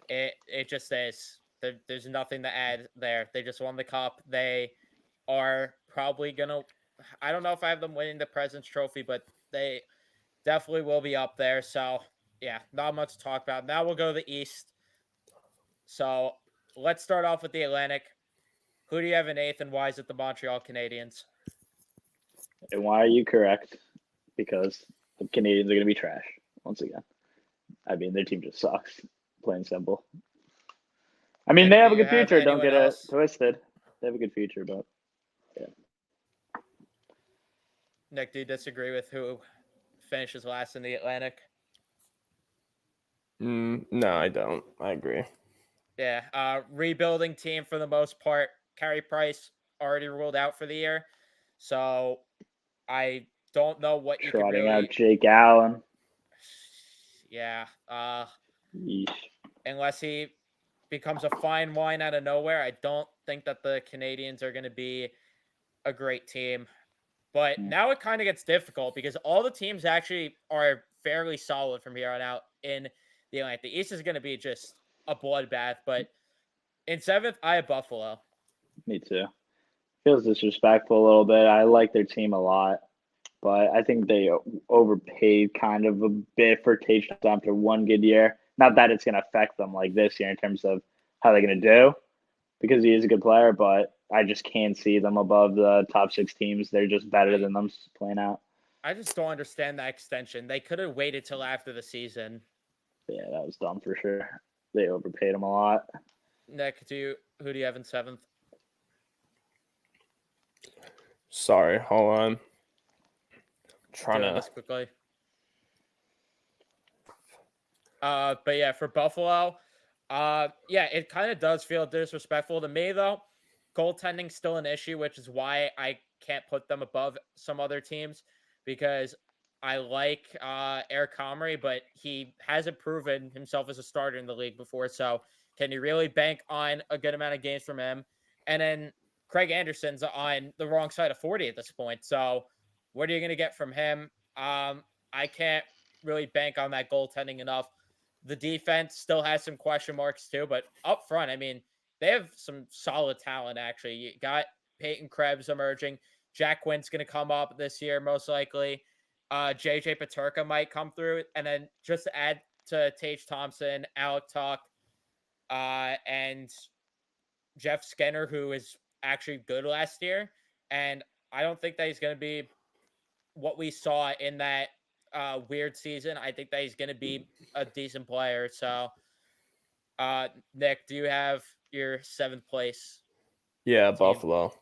It just is. There's nothing to add there. They just won the cup. They are probably gonna. I don't know if I have them winning the President's Trophy, but they definitely will be up there. So yeah, not much to talk about. Now we'll go to the East. So let's start off with the Atlantic. Who do you have in eighth, and why is it the Montreal Canadiens? And why are you correct? Because the Canadians are going to be trash once again. I mean, their team just sucks. Plain simple. I mean, And they do have a you good future. Don't anyone get else? it twisted. They have a good future, but yeah. Nick, do you disagree with who finishes last in the Atlantic? No, I don't. I agree. Yeah, rebuilding team for the most part. Carey Price already ruled out for the year, so I don't know what you could Trotting really. out Jake Allen. Yeah, Yeesh. unless he becomes a fine wine out of nowhere, I don't think that the Canadians are going to be a great team. But now it kind of gets difficult because all the teams actually are fairly solid from here on out in the Atlantic. The East is going to be just a bloodbath, but in seventh, I have Buffalo. Me too. Feels disrespectful a little bit. I like their team a lot, but I think they overpaid kind of a bit for Tage after one good year. Not that it's going to affect them like this year in terms of how they're going to do, because he is a good player, but I just can't see them above the top 6 teams. They're just better than them playing out. I just don't understand that extension. They could have waited till after the season. Yeah, that was dumb for sure. They overpaid him a lot. Nick, who do you have in seventh? Sorry, hold on. Doing this quickly. But yeah, for Buffalo, yeah, it kind of does feel disrespectful to me though. Goaltending's still an issue, which is why I can't put them above some other teams because I like Eric Comrie, but he hasn't proven himself as a starter in the league before. So can you really bank on a good amount of games from him? And then Craig Anderson's on the wrong side of 40 at this point. So what are you going to get from him? I can't really bank on that goaltending enough. The defense still has some question marks too, but up front, I mean, they have some solid talent, actually. You got Peyton Krebs emerging. Jack Quinn's going to come up this year, most likely. JJ Peterka might come through. And then just to add to Tage Thompson, Alec Tuch, and Jeff Skinner, who is actually good last year. And I don't think that he's going to be what we saw in that weird season. I think that he's going to be a decent player. So, Nick, do you have your seventh place? Yeah, team? Buffalo.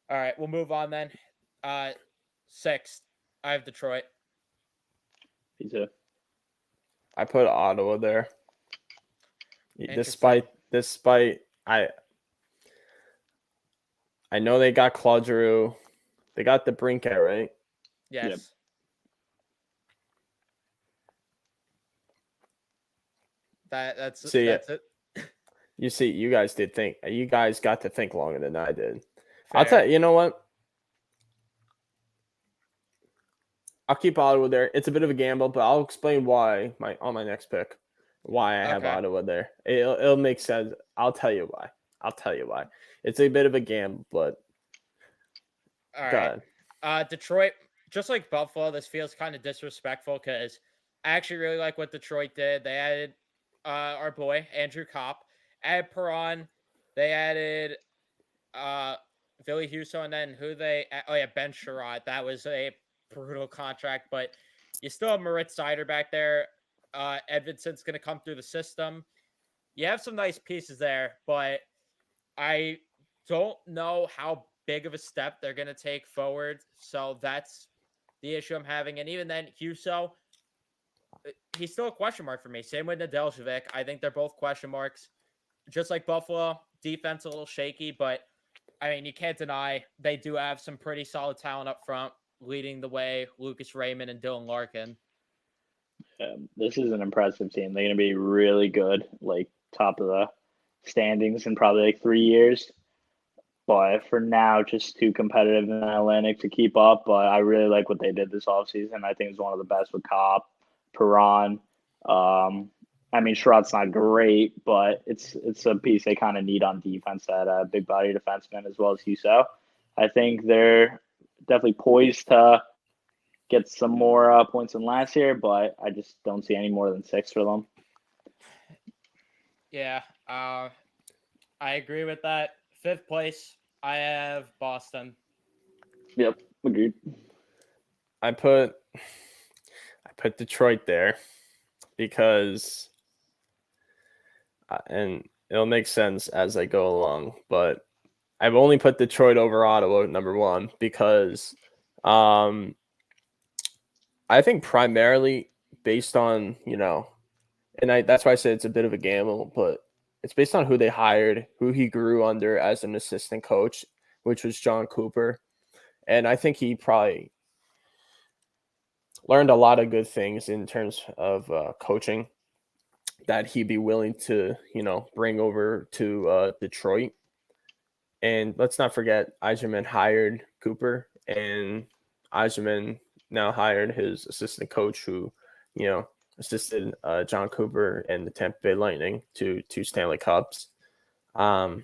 All right, we'll move on then. Sixth, I have Detroit. Me too. I put Ottawa there. Despite I know they got Claude Giroux. They got the Brinket, right? Yes. Yep. That's it. You see, you guys got to think longer than I did. Fair. I'll tell you, you know what? I'll keep Ottawa there. It's a bit of a gamble, but I'll explain why on my next pick. Why I have Ottawa there. It'll make sense. I'll tell you why. It's a bit of a gamble, but all right. Detroit, just like Buffalo, this feels kind of disrespectful because I actually really like what Detroit did. They added our boy Andrew Kopp, added Perron. They added Ville Husso, and then Ben Sherrod. That was a brutal contract, but you still have Moritz Seider back there. Edvinson's going to come through the system. You have some nice pieces there, but I don't know how big of a step they're going to take forward. So that's the issue I'm having. And even then, Husso, he's still a question mark for me. Same with Nedeljkovic. I think they're both question marks. Just like Buffalo, defense a little shaky, but I mean, you can't deny they do have some pretty solid talent up front, leading the way, Lucas Raymond and Dylan Larkin. This is an impressive team. They're going to be really good, like top of the standings in probably like 3 years. But for now, just too competitive in the Atlantic to keep up. But I really like what they did this offseason. I think it's one of the best with Kopp, Perron. I mean, Sherrod's not great, but it's a piece they kind of need on defense, that big body defenseman as well as Husso. I think they're definitely poised to get some more points than last year, but I just don't see any more than 6 for them. Yeah, I agree with that. 5th place, I have Boston. Yep, agreed. I put Detroit there because, and it'll make sense as I go along, but I've only put Detroit over Ottawa number 1 because I think primarily based on, and that's why I said it's a bit of a gamble, but it's based on who they hired, who he grew under as an assistant coach, which was John Cooper. And I think he probably learned a lot of good things in terms of coaching that he'd be willing to, bring over to Detroit. And let's not forget, Yzerman hired Cooper, and Yzerman now hired his assistant coach who, assisted John Cooper and the Tampa Bay Lightning to 2 Stanley Cups. If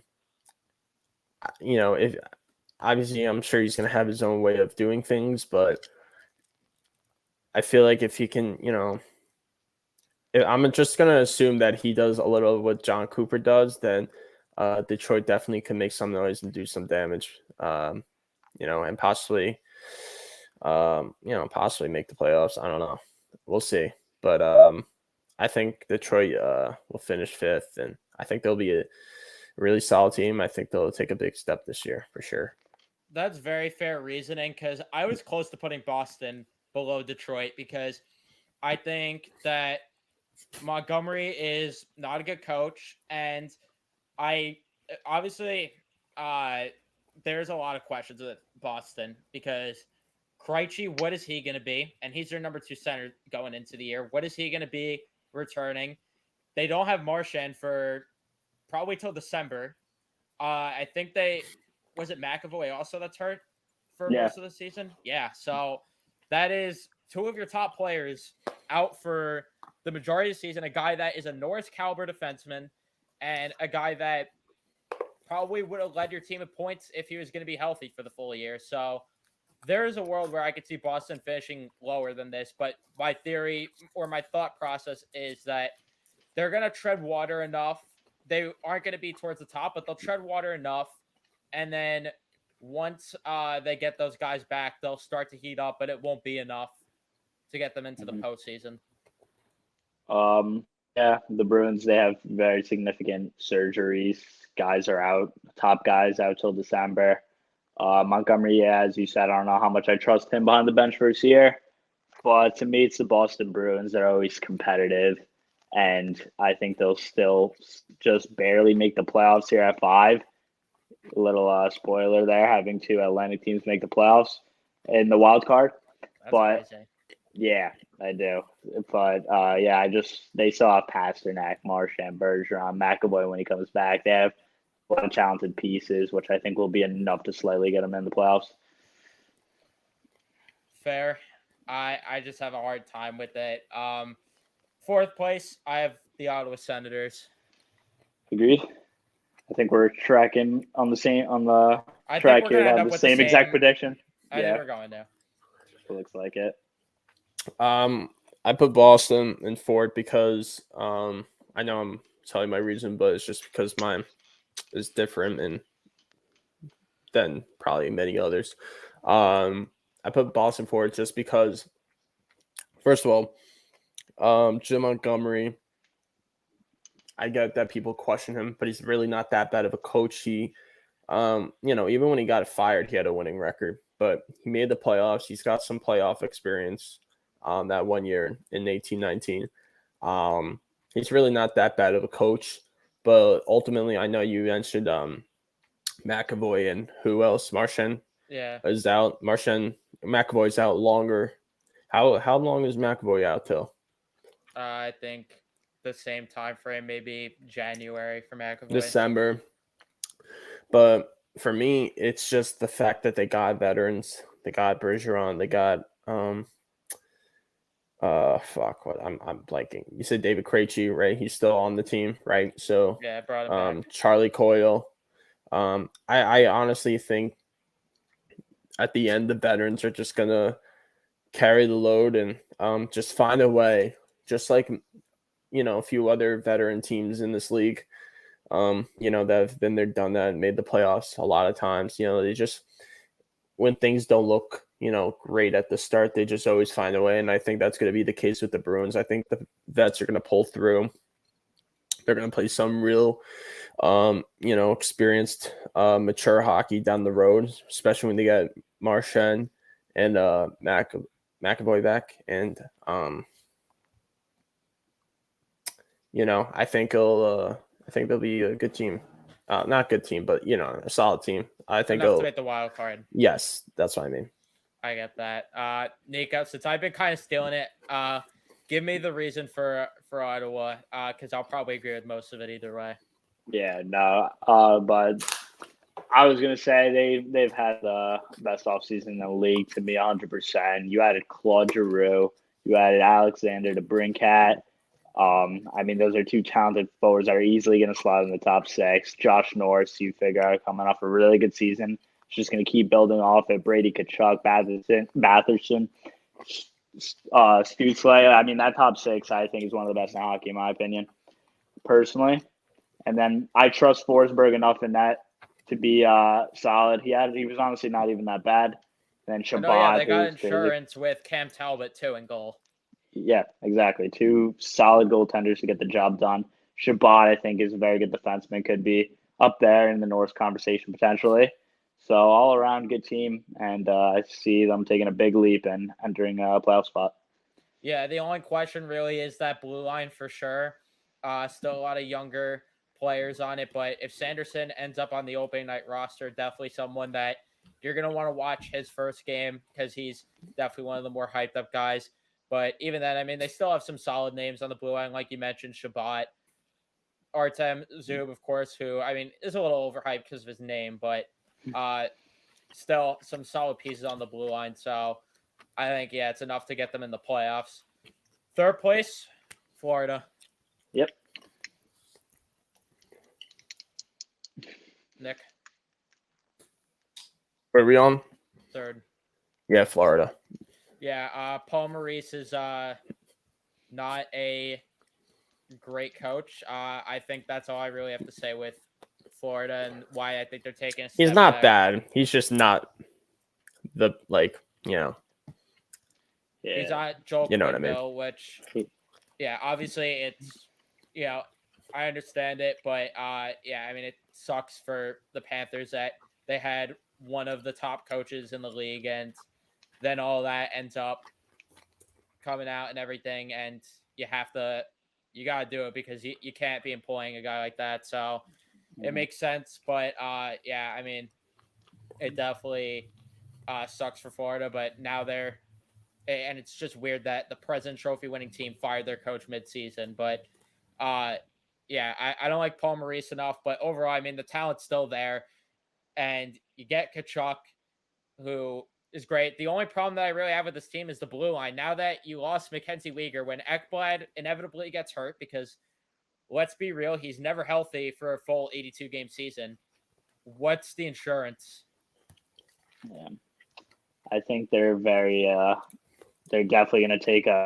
obviously I'm sure he's going to have his own way of doing things, but I feel like if he can, I'm just going to assume that he does a little of what John Cooper does, then Detroit definitely can make some noise and do some damage, and possibly make the playoffs. I don't know. We'll see. But I think Detroit will finish 5th, and I think they'll be a really solid team. I think they'll take a big step this year for sure. That's very fair reasoning, because I was close to putting Boston below Detroit because I think that Montgomery is not a good coach, and obviously there's a lot of questions with Boston because Krejci, what is he going to be? And he's their number 2 center going into the year. What is he going to be returning? They don't have Marchand for probably till December. I think was it McAvoy also that's hurt for most of the season? Yeah. So that is 2 of your top players out for the majority of the season. A guy that is a Norris caliber defenseman and a guy that probably would have led your team in points if he was going to be healthy for the full year. So there is a world where I could see Boston finishing lower than this, but my theory or my thought process is that they're going to tread water enough. They aren't going to be towards the top, but they'll tread water enough. And then once they get those guys back, they'll start to heat up, but it won't be enough to get them into the postseason. Yeah, the Bruins, they have very significant surgeries. Guys are out, top guys out till December. Montgomery, as you said, I don't know how much I trust him behind the bench for this year. But to me, it's the Boston Bruins that are always competitive. And I think they'll still just barely make the playoffs here at 5. A little spoiler there, having 2 Atlantic teams make the playoffs in the wild card. That's crazy. Yeah, I do. But they still have Pasternak, Marchand, Bergeron, McAvoy when he comes back. They have a lot of talented pieces, which I think will be enough to slightly get them in the playoffs. Fair. I just have a hard time with it. 4th place, I have the Ottawa Senators. Agreed. I think we're tracking on the same track here to have the same exact prediction. I think we're going there. It looks like it. I put Boston in 4th because I know I'm telling my reason, but it's just because mine is different than probably many others. I put Boston 4th just because, first of all, Jim Montgomery, I get that people question him, but he's really not that bad of a coach. He, even when he got fired, he had a winning record, but he made the playoffs. He's got some playoff experience that one year in 18-19. He's really not that bad of a coach, but ultimately, I know you mentioned McAvoy, and who else? Marchand is out. McAvoy's out longer. How long is McAvoy out till? I think the same time frame, maybe January for McAvoy. December. But for me, it's just the fact that they got veterans. They got Bergeron. They got what I'm blanking. You said David Krejci, right? He's still on the team, right? So yeah, brought him back. Charlie Coyle. I honestly think at the end the veterans are just gonna carry the load and just find a way, just like a few other veteran teams in this league. That have been there, done that, and made the playoffs a lot of times. They just, when things don't look, great at the start, they just always find a way. And I think that's going to be the case with the Bruins. I think the vets are going to pull through. They're going to play some real, experienced, mature hockey down the road, especially when they get Marchand and McAvoy back. And, I think they'll be a good team. Not good team, but a solid team. I think enough to make the wild card. Yes, that's what I mean. I get that. Nico, since I've been kind of stealing it, give me the reason for Ottawa, because I'll probably agree with most of it either way. Yeah, no. But I was gonna say they've had the best offseason in the league to me, 100%. You added Claude Giroux, you added Alexander DeBrincat. Those are two talented forwards that are easily going to slot in the top 6. Josh Norris, you figure, coming off a really good season. It's just going to keep building off it. Brady Tkachuk, Batherson, Stutzle. That top 6, I think, is one of the best in hockey, in my opinion, personally. And then I trust Forsberg enough in that to be solid. He was honestly not even that bad. And then Shabbat. They got insurance with Cam Talbot, too, in goal. Yeah, exactly. 2 solid goaltenders to get the job done. Shabbat, I think, is a very good defenseman. Could be up there in the Norris conversation potentially. So all around good team, and I see them taking a big leap and entering a playoff spot. Yeah, the only question really is that blue line for sure. Still a lot of younger players on it, but if Sanderson ends up on the opening night roster, definitely someone that you're going to want to watch his first game because he's definitely one of the more hyped up guys. But even then, they still have some solid names on the blue line, like you mentioned, Shabbat, Artem Zub, of course, who, is a little overhyped because of his name, but still some solid pieces on the blue line. So I think, it's enough to get them in the playoffs. Third place, Florida. Yep. Nick? Where are we on? Third. Yeah, Florida. Yeah, Paul Maurice is not a great coach. I think that's all I really have to say with Florida and why I think they're taking a step He's not back. bad. He's just not the, Yeah. He's not Joel Quenneville, which, obviously it's, I understand it, but, it sucks for the Panthers that they had one of the top coaches in the league, and then all that ends up coming out and everything, and you got to do it because you can't be employing a guy like that. So it makes sense, but it definitely sucks for Florida, but now and it's just weird that the President Trophy winning team fired their coach mid-season, but I don't like Paul Maurice enough, but overall, the talent's still there, and you get Tkachuk, who is great. The only problem that I really have with this team is the blue line. Now that you lost Mackenzie Weegar, when Ekblad inevitably gets hurt, because let's be real, he's never healthy for a full 82-game season. What's the insurance? Yeah. I think they're they're definitely going to take a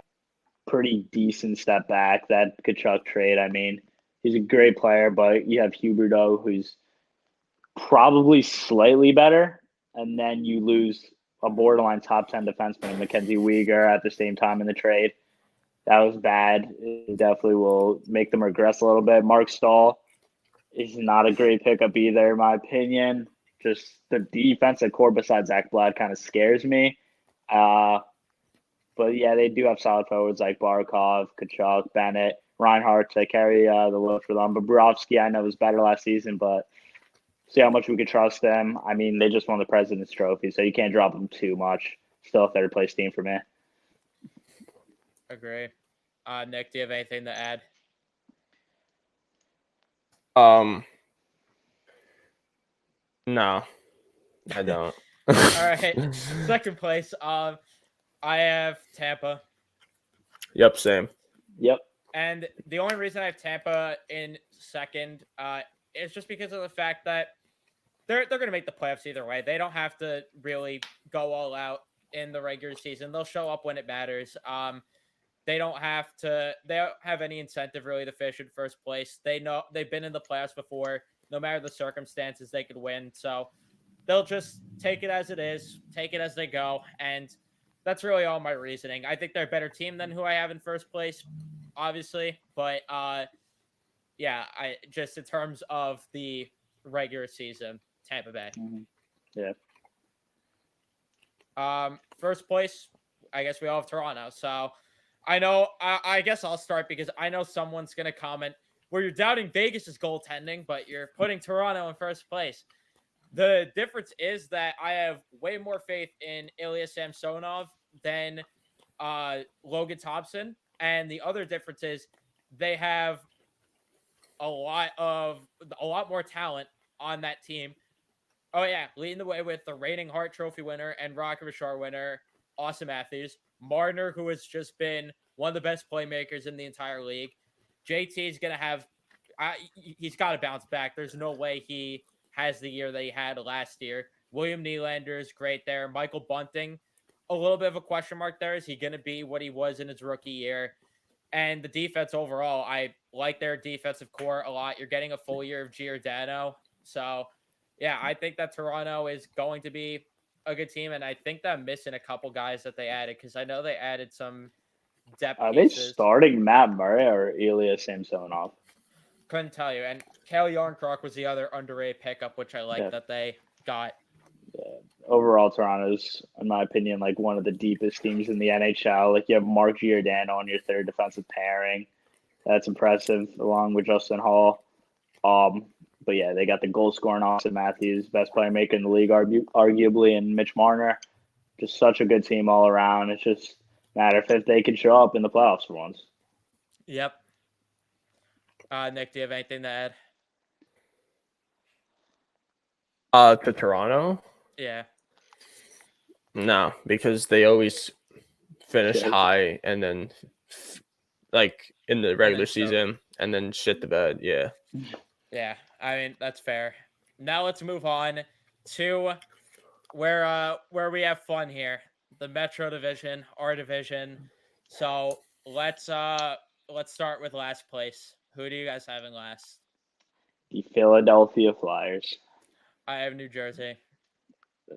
pretty decent step back, that Tkachuk trade. He's a great player, but you have Huberdeau, who's probably slightly better, and then you lose a borderline top 10 defenseman, Mackenzie Weegar, at the same time in the trade. That was bad. It definitely will make them regress a little bit. Mark Stahl is not a great pickup either, in my opinion. Just the defensive core besides Ekblad kind of scares me. But they do have solid forwards like Barkov, Tkachuk, Bennett, Reinhart to carry the load for them. Bobrovsky, I know, was better last season, but see how much we could trust them. I mean, they just won the President's Trophy, so you can't drop them too much. Still a third place team for me. Agree. Nick, do you have anything to add? No, I don't. All right. Second place. I have Tampa. Yep, same. Yep. And the only reason I have Tampa in second is just because of the fact that they're going to make the playoffs either way. They don't have to really go all out in the regular season. They'll show up when it matters. They don't have any incentive really to finish in first place. They know they've been in the playoffs before. No matter the circumstances, they could win. So they'll just take it as it is, take it as they go. And that's really all my reasoning. I think they're a better team than who I have in first place, obviously. But yeah, I just in terms of the regular season, Tampa Bay. Yeah. First place, I guess we all have Toronto. So I know, I guess I'll start because I know someone's going to comment where you're doubting Vegas' goaltending, but you're putting Toronto in first place. The difference is that I have way more faith in Ilya Samsonov than Logan Thompson. And the other difference is they have a lot more talent on that team. Oh, yeah. Leading the way with the reigning Hart Trophy winner and Rocket Richard winner, Austin Matthews. Marner, who has just been one of the best playmakers in the entire league. JT is going to have he's got to bounce back. There's no way he has the year that he had last year. William Nylander is great there. Michael Bunting, a little bit of a question mark there. Is he going to be what he was in his rookie year? And the defense overall, I like their defensive core a lot. You're getting a full year of Giordano. So, yeah, I think that Toronto is going to be a good team. And I think that I'm missing a couple guys that they added because I know they added some depth Are pieces. they starting Matt Murray or Ilya Samsonov? Couldn't tell you. And Cale Yarncroc was the other underrated pickup, which I like that they got. Yeah. Overall, Toronto's, in my opinion, like one of the deepest teams in the NHL. Like you have Mark Giordano on your third defensive pairing. That's impressive, along with Justin Hall. But yeah, they got the goal scoring Austin Matthews, best playmaker in the league, arguably, and Mitch Marner. Just such a good team all around. It's just a matter if they could show up in the playoffs for once. Yep. Nick, do you have anything to add? To Toronto? Yeah. No, because they always finish high and then like in the regular season and then shit the bed. Yeah. Yeah. I mean, that's fair. Now let's move on to where we have fun here. The Metro Division, our division. So let's start with last place. Who do you guys have in last? The Philadelphia Flyers. I have New Jersey.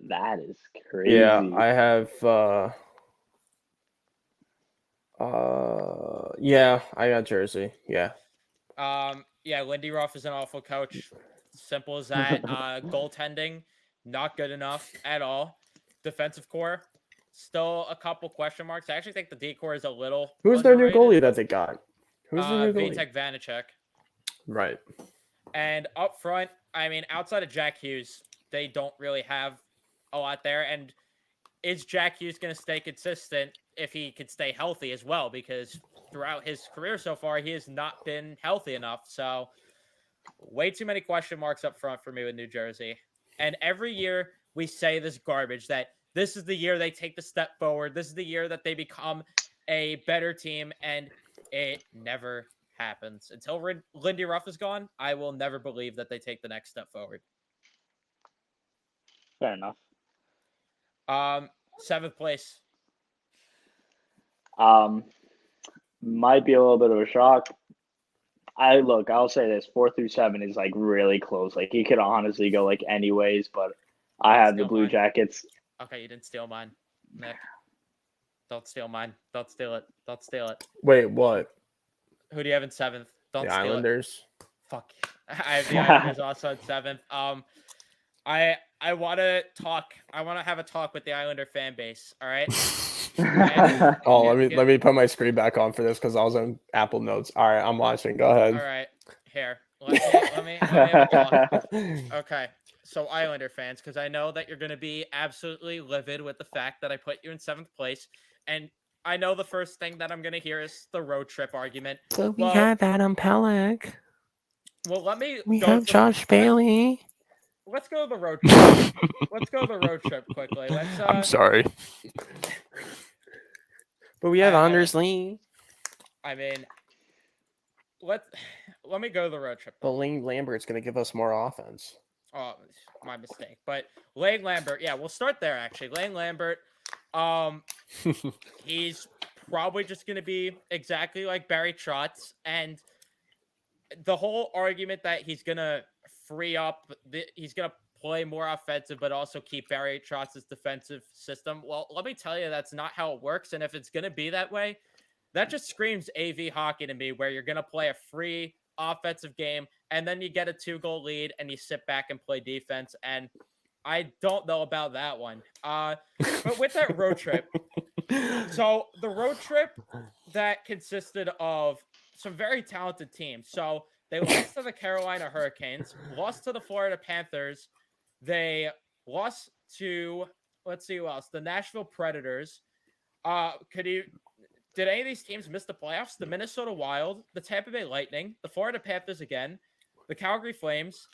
That is crazy. Yeah, I have yeah, I got Jersey. Yeah. Yeah, Lindy Ruff is an awful coach. Simple as that. Goaltending, not good enough at all. Defensive core, still a couple question marks. I actually think the D core is a little Who's underrated. their new goalie that they got? Who's their new goalie? Vitek Vanacek. Right. And up front, I mean, outside of Jack Hughes, they don't really have a lot there. And is Jack Hughes going to stay consistent if he could stay healthy as well? Because throughout his career so far, he has not been healthy enough. So way too many question marks up front for me with New Jersey. And every year we say this garbage that this is the year they take the step forward. This is the year that they become a better team. And it never happens. Until Lindy Ruff is gone, I will never believe that they take the next step forward. Fair enough. Seventh place. Might be a little bit of a shock. I'll say this: 4 through 7 is like really close. Like you could honestly go like anyways, but I have the Blue Jackets. Okay, you didn't steal mine, Nick. Don't steal mine. Don't steal it. Don't steal it. Wait, what? Who do you have in seventh? Don't steal Islanders. It. Fuck. I have the Islanders also in seventh. I want to talk. I want to have a talk with the Islander fan base. All right. Let me put my screen back on for this because I was on Apple Notes. All right, I'm watching. Go ahead. All right, here. Let me have a talk. Okay. so Islander fans, because I know that you're going to be absolutely livid with the fact that I put you in 7th place, and I know the first thing that I'm going to hear is the road trip argument. But we have Adam Pelech. Well, let me. We have Josh Bailey. Let's go to the road trip. Let's go to the road trip quickly. Let's. I'm sorry. But we have Anders Lee. I mean, let me go to the road trip. But Lane Lambert's going to give us more offense. Oh, my mistake. But Lane Lambert, yeah, we'll start there, actually. Lane Lambert, he's probably just going to be exactly like Barry Trotz. And the whole argument that he's going to free up, he's going to play more offensive, but also keep Barry Trotz's defensive system. Well, let me tell you, that's not how it works. And if it's going to be that way, that just screams AV hockey to me, where you're going to play a free offensive game and then you get a 2-goal lead and you sit back and play defense. And I don't know about that one. But with that road trip, so the road trip that consisted of some very talented teams. So they lost to the Carolina Hurricanes, lost to the Florida Panthers. They lost to, let's see who else, the Nashville Predators. Did any of these teams miss the playoffs? The Minnesota Wild, the Tampa Bay Lightning, the Florida Panthers again, the Calgary Flames.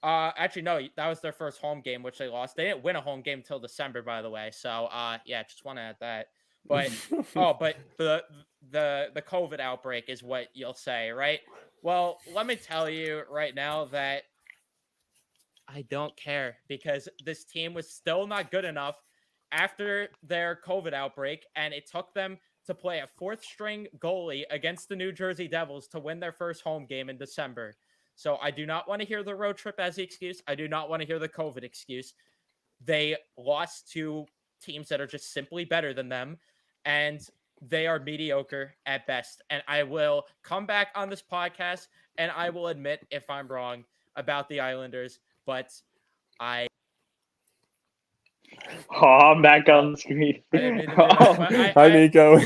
Actually, no, that was their first home game, which they lost. They didn't win a home game until December, by the way. So, yeah, just want to add that. But but the COVID outbreak is what you'll say, right? Well, let me tell you right now that I don't care, because this team was still not good enough after their COVID outbreak, and it took them to play a 4th-string goalie against the New Jersey Devils to win their first home game in December. So I do not want to hear the road trip as the excuse. I do not want to hear the COVID excuse. They lost to teams that are just simply better than them, and they are mediocre at best. And I will come back on this podcast, and I will admit if I'm wrong about the Islanders, but I'm back on the screen. Hi, Nico.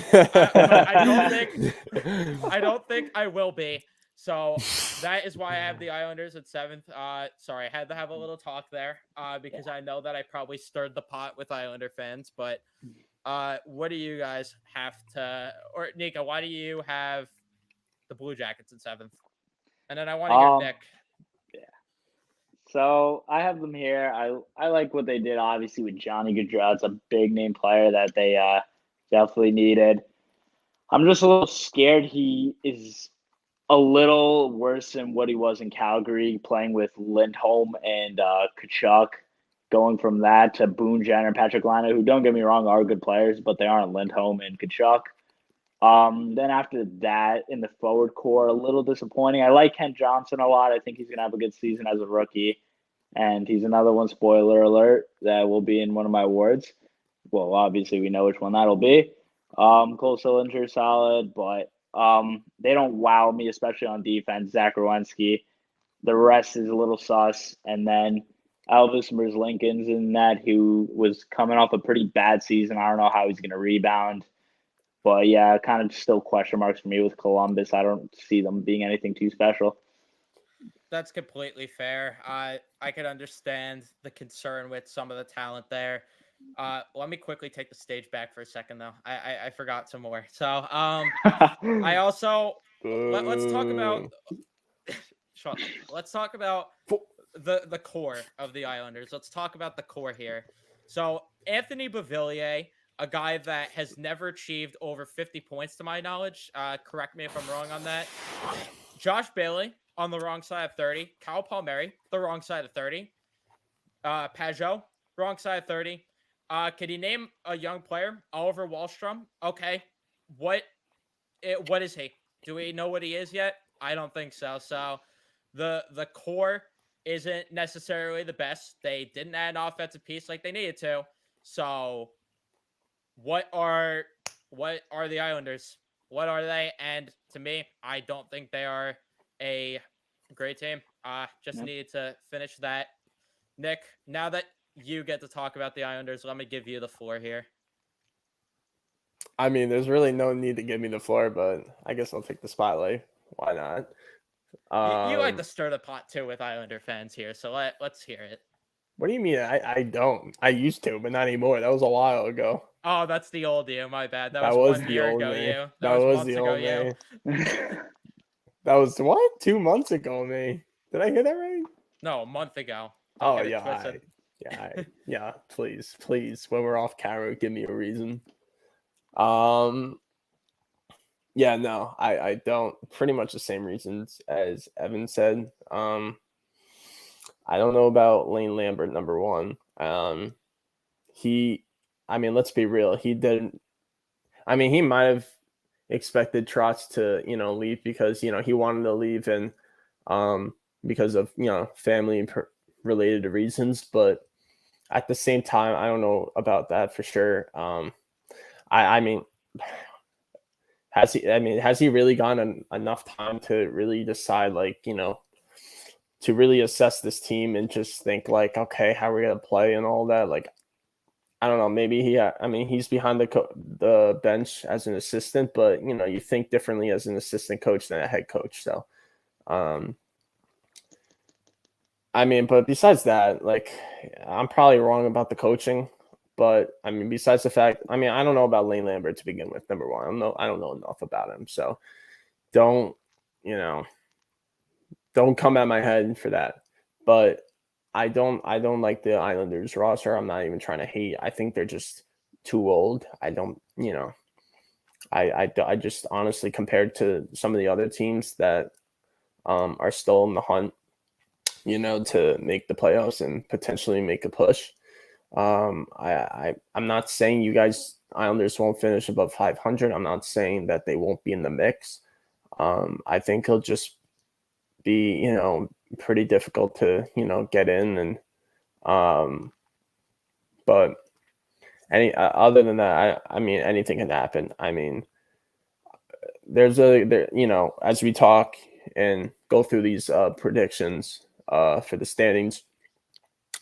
I don't think I will be. So that is why I have the Islanders at 7th. Sorry, I had to have a little talk there because I know that I probably stirred the pot with Islander fans. But what do you guys have to, or Nico, why do you have the Blue Jackets in 7th? And then I want to hear Nick. So I have them here. I like what they did, obviously, with Johnny Gaudreau. It's a big name player that they definitely needed. I'm just a little scared he is a little worse than what he was in Calgary, playing with Lindholm and Tkachuk, going from that to Boone Jenner and Patrick Laine, who, don't get me wrong, are good players, but they aren't Lindholm and Tkachuk. Then after that, in the forward core, a little disappointing. I like Kent Johnson a lot. I think he's going to have a good season as a rookie. And he's another one, spoiler alert, that will be in one of my awards. Well, obviously, we know which one that'll be. Cole Sillinger, solid, but they don't wow me, especially on defense. Zach Werenski. The rest is a little sus. And then Elvis Merzlikins in that, who was coming off a pretty bad season. I don't know how he's going to rebound. But, yeah, kind of still question marks for me with Columbus. I don't see them being anything too special. That's completely fair. I could understand the concern with some of the talent there. Let me quickly take the stage back for a second, though. I forgot some more. So I also let's talk about let's talk about the core of the Islanders. Let's talk about the core here. So Anthony Beauvillier, a guy that has never achieved over 50 points to my knowledge. Correct me if I'm wrong on that. Josh Bailey on the wrong side of 30. Kyle Palmieri, the wrong side of 30. Pajot, wrong side of 30. Can you name a young player? Oliver Wahlstrom. Okay. What is he? Do we know what he is yet? I don't think so. So the core isn't necessarily the best. They didn't add an offensive piece like they needed to. So what are the Islanders? What are they? And to me, I don't think they are a great team. Needed to finish that. Nick, now that you get to talk about the Islanders, let me give you the floor here. I mean, there's really no need to give me the floor, but I guess I'll take the spotlight. Why not? You like to stir the pot too with Islander fans here, so let's hear it. What do you mean? I don't. I used to, but not anymore. That was a while ago. Oh, that's the old you. My bad. That That was was 1 the year old ago. me. You. That was was months the ago. old You. me. That was what? 2 months ago, me. Did I hear that right? No, a month ago. Oh Don't get it yeah, twisted. yeah. Please. When we're off camera, give me a reason. Yeah, no, I don't. Pretty much the same reasons as Evan said. I don't know about Lane Lambert, number one. I mean, let's be real. He didn't. I mean, he might have expected Trotz to, leave because he wanted to leave and because of family related reasons. But at the same time, I don't know about that for sure. I mean, has he really gotten enough time to really decide, like, to really assess this team and just think like, okay, how are we gonna play and all that? Like, I don't know. Maybe he's behind the bench as an assistant, but you think differently as an assistant coach than a head coach. So, but besides that, like, I'm probably wrong about the coaching, but besides the fact, I don't know about Lane Lambert to begin with. Number one, I don't know enough about him, so don't come at my head for that. But I don't like the Islanders roster. I'm not even trying to hate. I think they're just too old. I don't, I just honestly, compared to some of the other teams that are still in the hunt, to make the playoffs and potentially make a push. I'm not saying you guys Islanders won't finish above 500. I'm not saying that they won't be in the mix. I think it'll just be, pretty difficult to, get in and but other than that, anything can happen. As we talk and go through these predictions for the standings,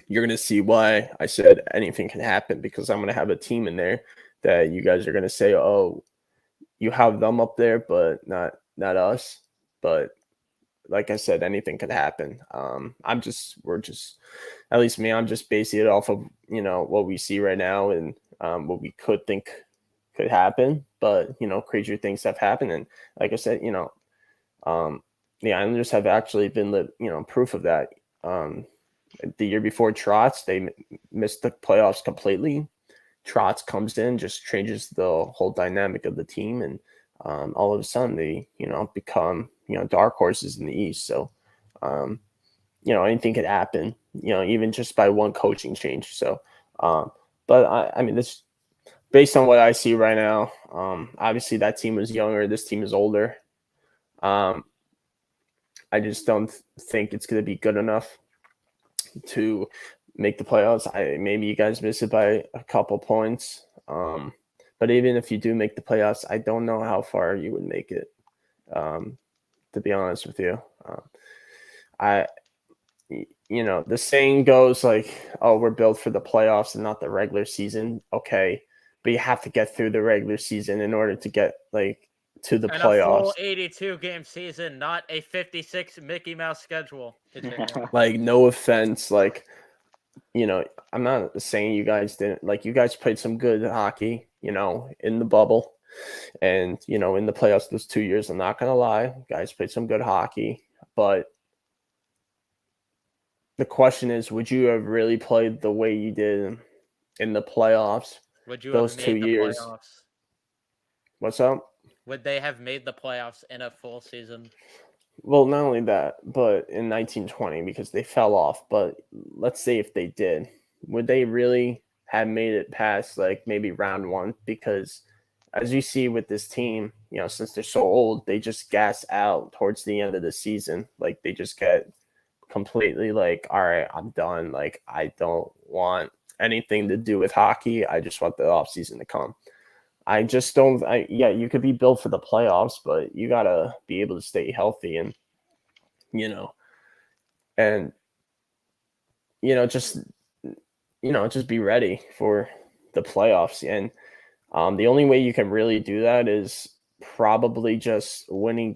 you're going to see why I said anything can happen, because I'm going to have a team in there that you guys are going to say, oh, you have them up there, but not us. But like I said, anything could happen. We're just, at least me, I'm just basing it off of, what we see right now and what we could think could happen. But, crazier things have happened. And like I said, the Islanders have actually been, proof of that. The year before Trotz, they missed the playoffs completely. Trotz comes in, just changes the whole dynamic of the team, and all of a sudden they, become, dark horses in the East. So, anything could happen, even just by one coaching change. So, but this, based on what I see right now, obviously that team was younger. This team is older. I just don't think it's going to be good enough to make the playoffs. Maybe you guys miss it by a couple points. But even if you do make the playoffs, I don't know how far you would make it. To be honest with you, the saying goes like, "Oh, we're built for the playoffs and not the regular season." Okay, but you have to get through the regular season in order to get to the playoffs. A full 82 game season, not a 56 Mickey Mouse schedule. Like, no offense, I'm not saying you guys didn't. You guys played some good hockey, in the bubble, and in the playoffs those 2 years. I'm not gonna lie, you guys played some good hockey, but the question is, would you have really played the way you did in the playoffs? Would you those have made 2 the years? Playoffs? What's up? Would they have made the playoffs in a full season? Well, not only that, but in 1920, because they fell off. But let's say if they did, would they really have made it past maybe round one? Because as you see with this team, since they're so old, they just gas out towards the end of the season. They just get completely all right, I'm done. I don't want anything to do with hockey. I just want the off season to come. I just don't. You could be built for the playoffs, but you gotta be able to stay healthy and just be ready for the playoffs. And the only way you can really do that is probably just winning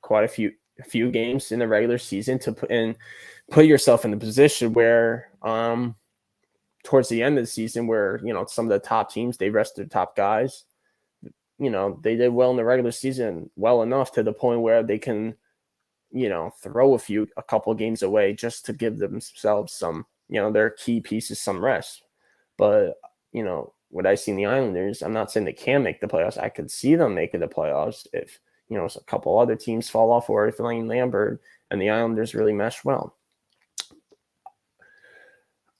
quite a few a few games in the regular season to put yourself in a position where towards the end of the season where, some of the top teams, they rest their top guys. They did well in the regular season, well enough to the point where they can, throw a couple of games away just to give themselves some, their key pieces some rest. But, what I see in the Islanders, I'm not saying they can make the playoffs. I could see them making the playoffs if, a couple other teams fall off, or if Lane Lambert and the Islanders really mesh well.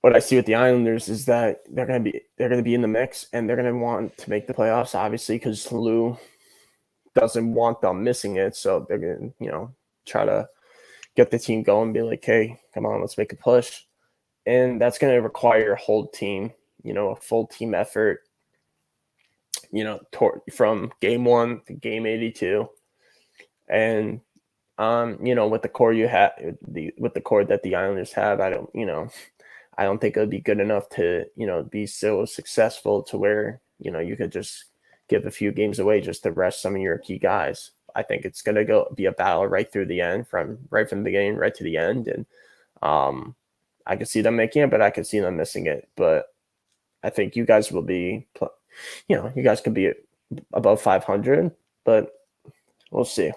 What I see with the Islanders is that they're going to be in the mix, and they're going to want to make the playoffs, obviously, because Lou doesn't want them missing it. So they're going to, try to get the team going and be like, hey, come on, let's make a push. And that's going to require a whole team, a full team effort, from game 1 to game 82. And, with the core you have, with the core that the Islanders have, I don't think it would be good enough to, be so successful to where, you could just give a few games away just to rest some of your key guys. I think it's going to be a battle right through the end, right from the beginning, right to the end. And I could see them making it, but I could see them missing it. But I think you guys will be, you guys could be above 500, but we'll see.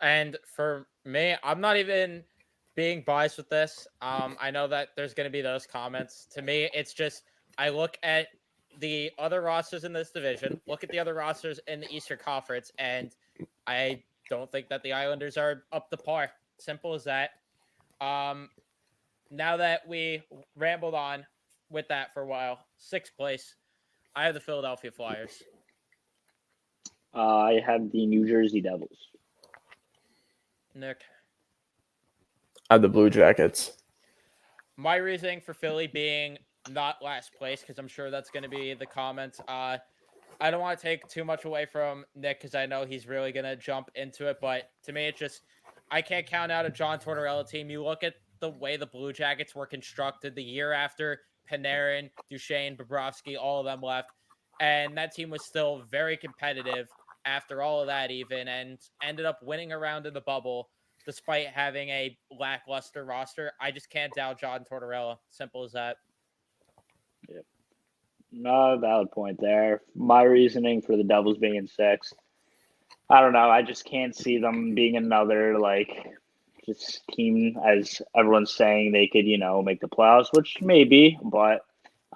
And for me, I'm not even being biased with this. I know that there's going to be those comments. To me, it's just I look at the other rosters in this division, look at the other rosters in the Eastern Conference, and I don't think that the Islanders are up to par. Simple as that. Now that we rambled on with that for a while, 6th place, I have the Philadelphia Flyers. I have the New Jersey Devils. Nick? I have the Blue Jackets. My reasoning for Philly being not last place, because I'm sure that's going to be the comments. I don't want to take too much away from Nick because I know he's really going to jump into it. But to me, it's just I can't count out a John Tortorella team. You look at the way the Blue Jackets were constructed the year after Panarin, Duchesne, Bobrovsky, all of them left. And that team was still very competitive after all of that even, and ended up winning a round in the bubble despite having a lackluster roster. I just can't doubt John Tortorella. Simple as that. Yep. No, valid point there. My reasoning for the Devils being in 6th, I don't know. I just can't see them being another, just team, as everyone's saying they could, make the playoffs, which maybe, but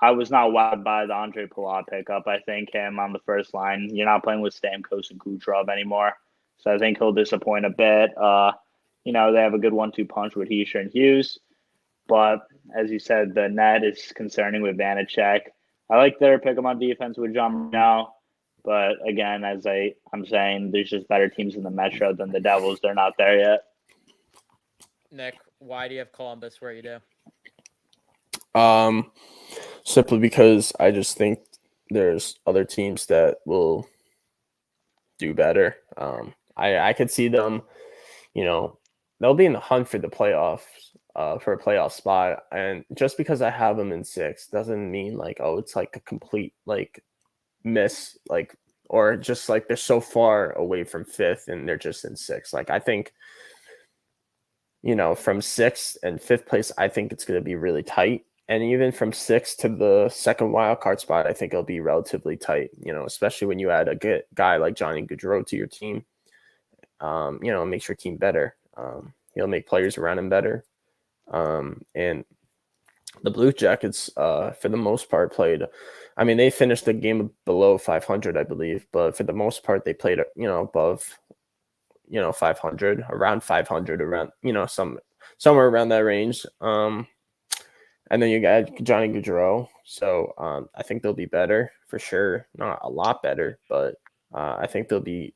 I was not wowed by the Andre Palat pickup. I think him on the first line, you're not playing with Stamkos and Kucherov anymore, so I think he'll disappoint a bit. They have a good 1-2 punch with Hischier and Hughes, but as you said, the net is concerning with Vanacek. I like their pickup on defense with John now, but again, as I'm saying, there's just better teams in the Metro than the Devils. They're not there yet. Nick, why do you have Columbus where you do? Simply because I just think there's other teams that will do better. I could see them, they'll be in the hunt for the playoffs, for a playoff spot. And just because I have them in 6 doesn't mean it's a complete miss, or just they're so far away from 5th and they're just in 6th. I think, from 6th and 5th place, I think it's going to be really tight. And even from 6th to the second wild card spot, I think it'll be relatively tight, especially when you add a guy like Johnny Gaudreau to your team. Makes your team better. He'll make players around him better. And the Blue Jackets, for the most part, played. I mean, they finished the game below 500, I believe, but for the most part, they played, above, 500, around 500, around, somewhere around that range. And then you got Johnny Gaudreau. So I think they'll be better for sure. Not a lot better, but I think they'll be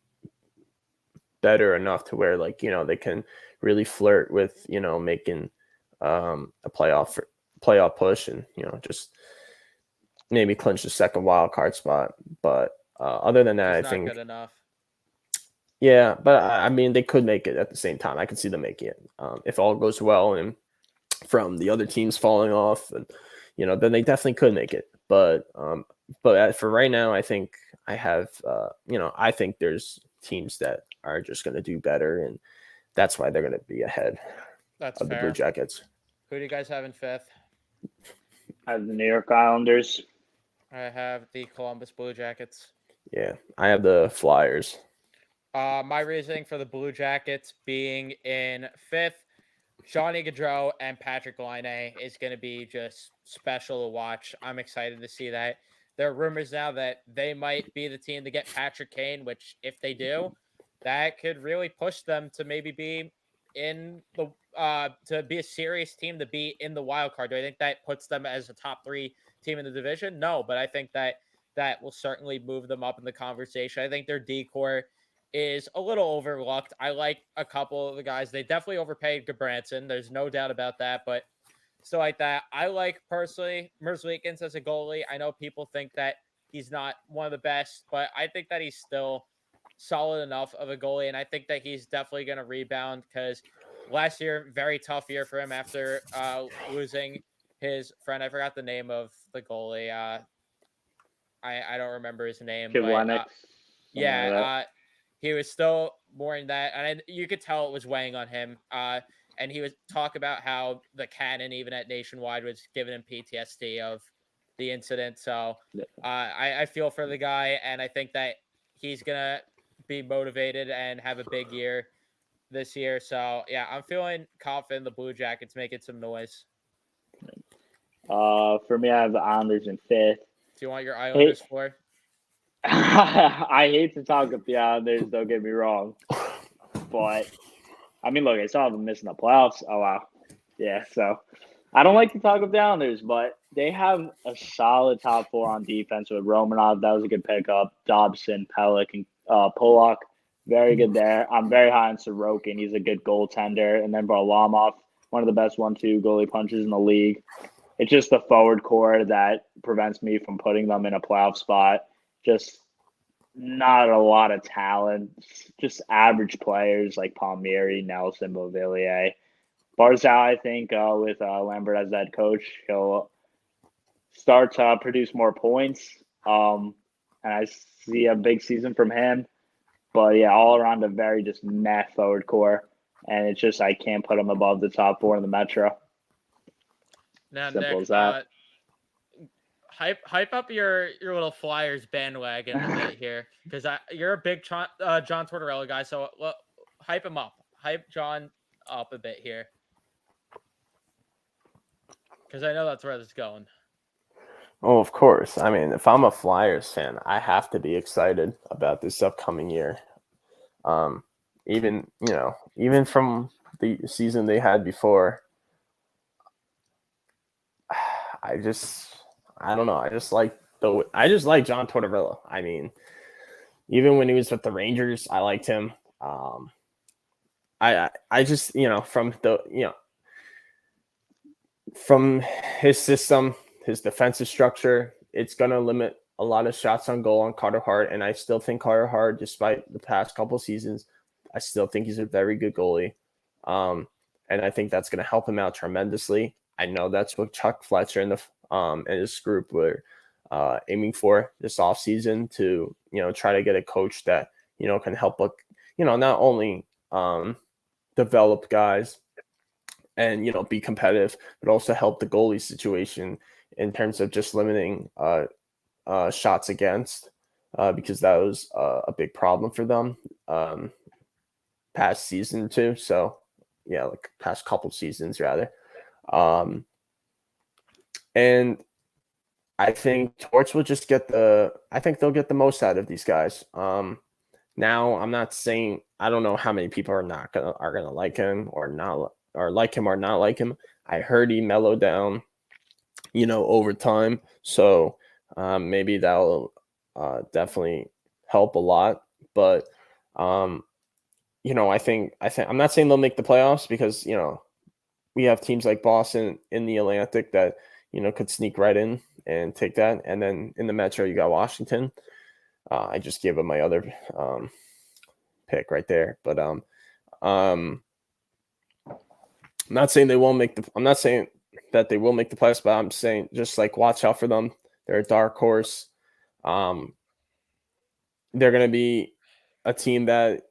better enough to where they can really flirt with, making a playoff push and, just maybe clinch the second wild card spot. But other than that, It's I think not good enough. Yeah, but I mean, they could make it at the same time. I could see them making it if all goes well and from the other teams falling off, and then they definitely could make it. But for right now, I think I have I think there's teams that are just going to do better, and that's why they're going to be ahead That's of the fair. Blue Jackets. Who do you guys have in fifth? I have the New York Islanders. I have the Columbus Blue Jackets. Yeah, I have the Flyers. My reasoning for the Blue Jackets being in fifth, Johnny Gaudreau and Patrick Laine is going to be just special to watch. I'm excited to see that. There are rumors now that they might be the team to get Patrick Kane, which if they do, that could really push them to maybe be in the to be a serious team to be in the wild card. Do I think that puts them as a top 3 team in the division? No, but I think that will certainly move them up in the conversation. I think their decor is a little overlooked. I like a couple of the guys. They definitely overpaid Gabranson. There's no doubt about that, but still like that. I like personally Merzlikins as a goalie. I know people think that he's not one of the best, but I think that he's still solid enough of a goalie, and I think that he's definitely going to rebound because last year, very tough year for him after losing his friend. I forgot the name of the goalie. I don't remember his name. But, he was still mourning that, and you could tell it was weighing on him. And he was talk about how the cannon, even at Nationwide, was giving him PTSD of the incident. So I feel for the guy, and I think that he's gonna be motivated and have a big year this year. So yeah, I'm feeling confident the Blue Jackets making some noise. For me, I have the Islanders in fifth. Do you want your Islanders for? I hate to talk up the Islanders, don't get me wrong. But, I mean, look, I saw them missing the playoffs. Oh, wow. Yeah, so I don't like to talk up the Islanders, but they have a solid top 4 on defense with Romanov. That was a good pickup. Dobson, Pelech, and Pollock. Very good there. I'm very high on Sorokin. He's a good goaltender. And then Varlamov, one of the best 1-2 goalie punches in the league. It's just the forward core that prevents me from putting them in a playoff spot. Just not a lot of talent. Just average players like Palmieri, Nelson, Beauvillier. Barzal, I think, with Lambert as head coach, he'll start to produce more points. And I see a big season from him. But, yeah, all around a very just meh forward core. And it's just I can't put him above the top 4 in the Metro. Now, Simple Nick, as that. Hype up your little Flyers bandwagon a bit here, because you're a big John Tortorella guy, so hype him up. Hype John up a bit here, because I know that's where this is going. Oh, of course. I mean, if I'm a Flyers fan, I have to be excited about this upcoming year. Even from the season they had before, I don't know. I just like John Tortorella. I mean, even when he was with the Rangers, I liked him. I just, from his system, his defensive structure, it's going to limit a lot of shots on goal on Carter Hart. And I still think Carter Hart, despite the past couple seasons, I still think he's a very good goalie. And I think that's going to help him out tremendously. I know that's what Chuck Fletcher and his group were aiming for this offseason to, try to get a coach that, can help, not only develop guys and, be competitive, but also help the goalie situation in terms of just limiting shots against, because that was a big problem for them past season too. So, yeah, like past couple seasons rather. And I think Torts will just I think they'll get the most out of these guys. Now I'm not saying, I don't know how many people are gonna like him or not, or like him or not like him. I heard he mellowed down, over time. So maybe that'll definitely help a lot. But I think I'm not saying they'll make the playoffs because, we have teams like Boston in the Atlantic that, could sneak right in and take that. And then in the Metro, you got Washington. I just gave them my other pick right there. But I'm not saying I'm not saying that they will make the playoffs, but I'm saying just like watch out for them. They're a dark horse. They're going to be a team that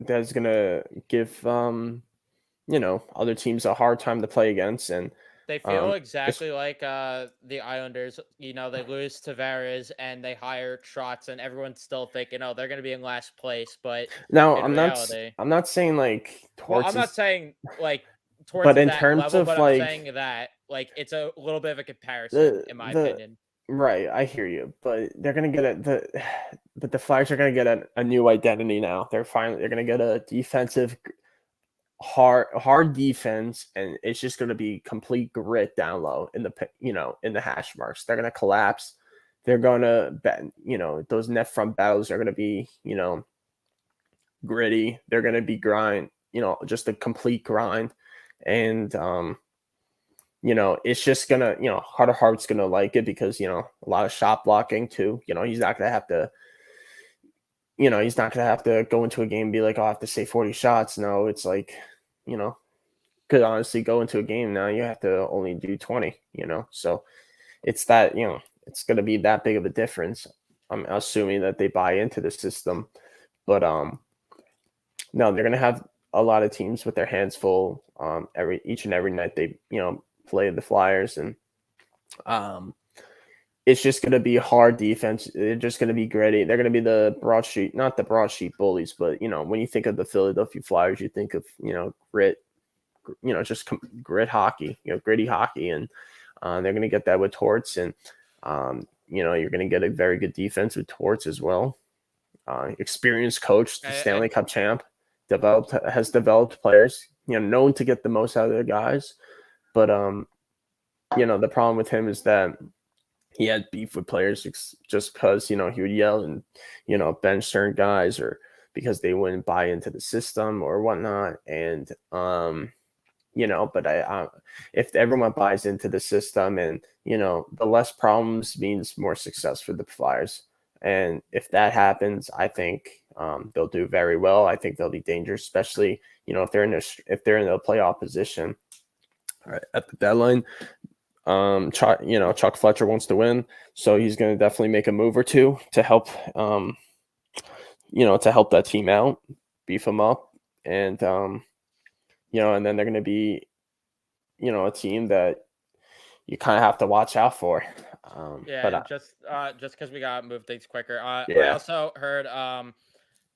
that's gonna give other teams a hard time to play against, and they feel exactly like the Islanders. They lose Tavares and they hire Trotz, and everyone's still thinking, oh, they're going to be in last place. But now in reality, I'm not saying like well, I'm not saying like towards but in that terms level, of but like I'm saying that like it's a little bit of a comparison, in my opinion. Right, I hear you, but they're gonna get but the Flyers are gonna get a new identity now. They're gonna get a defensive hard defense, and it's just gonna be complete grit down low in the hash marks. They're gonna collapse. They're gonna those net front battles are gonna be gritty. They're gonna be grind, just a complete grind, and it's just gonna, Carter Hart's gonna like it because a lot of shot blocking too. He's not gonna have to. He's not gonna have to go into a game and be like, oh, I have to say 40 shots. No, it's like, could honestly go into a game now. You have to only do 20. So it's that it's gonna be that big of a difference. I'm assuming that they buy into the system, but no, they're gonna have a lot of teams with their hands full. Each and every night they play the Flyers, and it's just going to be hard defense. They're just going to be gritty. They're going to be not the broadsheet bullies, but when you think of the Philadelphia Flyers, you think of grit, just grit hockey, gritty hockey, and they're going to get that with Torts, and you're going to get a very good defense with Torts as well. Experienced coach, the Stanley Cup champ, has developed players, known to get the most out of their guys. But the problem with him is that he had beef with players just because he would yell and bench certain guys, or because they wouldn't buy into the system or whatnot. And but if everyone buys into the system, and the less problems means more success for the Flyers. And if that happens, I think they'll do very well. I think they'll be dangerous, especially if they're in a playoff position. All right, at the deadline, Chuck Fletcher wants to win, so he's going to definitely make a move or two to help, to help that team out, beef them up, and and then they're going to be, a team that you kind of have to watch out for. But just because we got to move things quicker. I also heard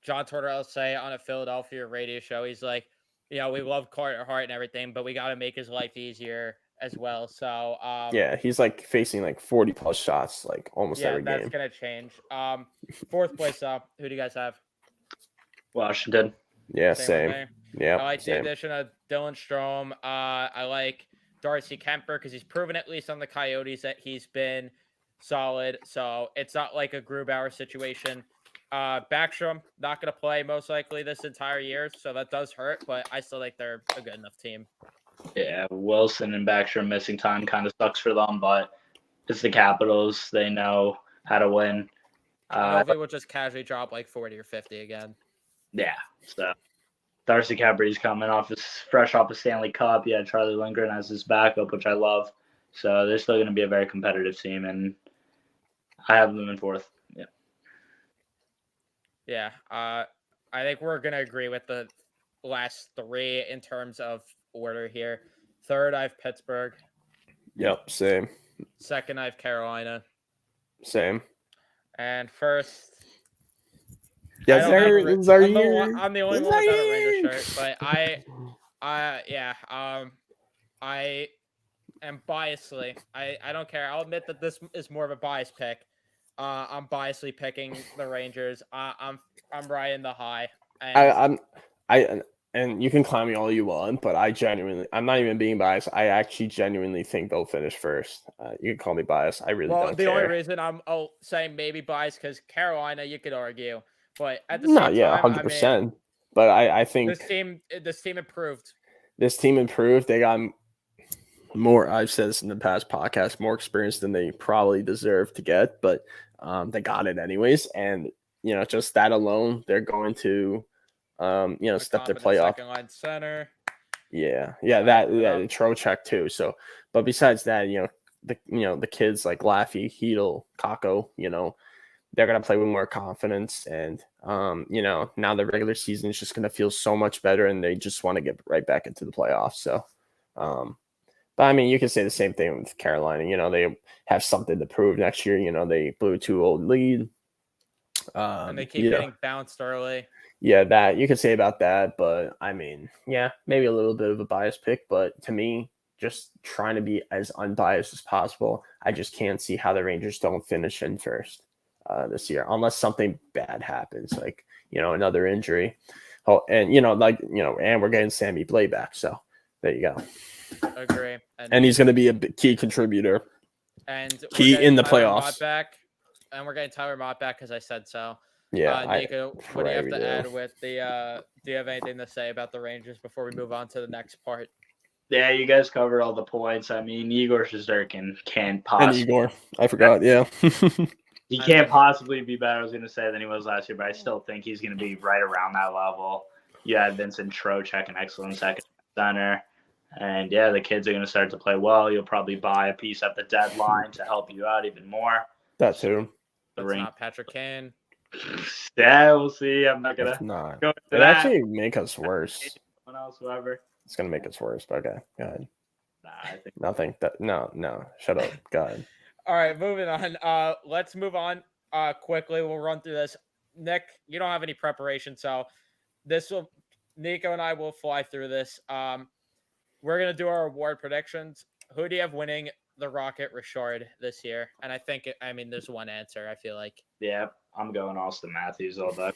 John Tortorella say on a Philadelphia radio show, he's like, we love Carter Hart and everything, but we got to make his life easier as well. So he's like facing like 40 plus shots like almost every game. Yeah, that's gonna change. Fourth place up. Who do you guys have? Washington. Yeah, same. Yeah, I like the addition of Dylan Strome. I like Darcy Kemper because he's proven, at least on the Coyotes, that he's been solid. So it's not like a Grubauer situation. Backstrom not going to play most likely this entire year, so that does hurt, but I still think they're a good enough team. Yeah, Wilson and Backstrom missing time kind of sucks for them, but it's the Capitals. They know how to win. Novi will just casually drop like 40 or 50 again. Yeah, so Darcy Kemper's coming fresh off a Stanley Cup. Yeah, Charlie Lindgren as his backup, which I love. So they're still going to be a very competitive team, and I have them in fourth. Yeah. Yeah, I think we're going to agree with the last three in terms of order here. Third, I have Pittsburgh. Yep, same. Second, I have Carolina. Same. And first, I'm the only one without a Ranger shirt, but I am biasly. I don't care. I'll admit that this is more of a bias pick. I'm biasly picking the Rangers. I'm riding the high. And you can clown me all you want, but I'm not even being biased. I actually genuinely think they'll finish first. You can call me biased. I really don't care. The only reason I'm saying maybe biased because Carolina, you could argue, but at the same time, 100%. But I think this team improved. This team improved. They got more. I've said this in the past podcast, more experience than they probably deserve to get, but they got it anyways. And just that alone, they're going to. Step their playoff. Second line center. Yeah, Trocheck too. So, but besides that, the kids like Laffy, Hedel, Kakko, they're gonna play with more confidence, and now the regular season is just gonna feel so much better, and they just want to get right back into the playoffs. So, but I mean, you can say the same thing with Carolina. They have something to prove next year. They blew a 2-0 lead, and they keep getting bounced early. Yeah, that you could say about that, but I mean, yeah, maybe a little bit of a biased pick, but to me, just trying to be as unbiased as possible, I just can't see how the Rangers don't finish in first this year unless something bad happens, like another injury. Oh, and and we're getting Sammy Blais back, so there you go. Agree. And he's going to be a key contributor. And key in the playoffs. And we're getting Tyler Mott back because I said so. Yeah. Nico, what do you have to add with the? Do you have anything to say about the Rangers before we move on to the next part? Yeah, you guys covered all the points. I mean, Igor Shesterkin can't possibly. And Igor, I forgot. Yeah. He can't possibly be better, I was going to say, than he was last year, but I still think he's going to be right around that level. You had Vincent Trocheck, an excellent second center. And, yeah, the kids are going to start to play well. You'll probably buy a piece at the deadline to help you out even more. That too. It's not Patrick Kane. Yeah, we'll see. I'm not going to go into that. Actually make us worse. Someone else, whoever. It's going to make us worse, but okay. Go ahead. Nah, I think Nothing. No. Shut up. Go ahead. All right, moving on. Let's move on quickly. We'll run through this. Nick, you don't have any preparation, so Nico and I will fly through this. We're gonna do our award predictions. Who do you have winning the Rocket Richard this year? And I think there's one answer. I feel like. Yeah, I'm going Austin Matthews all day.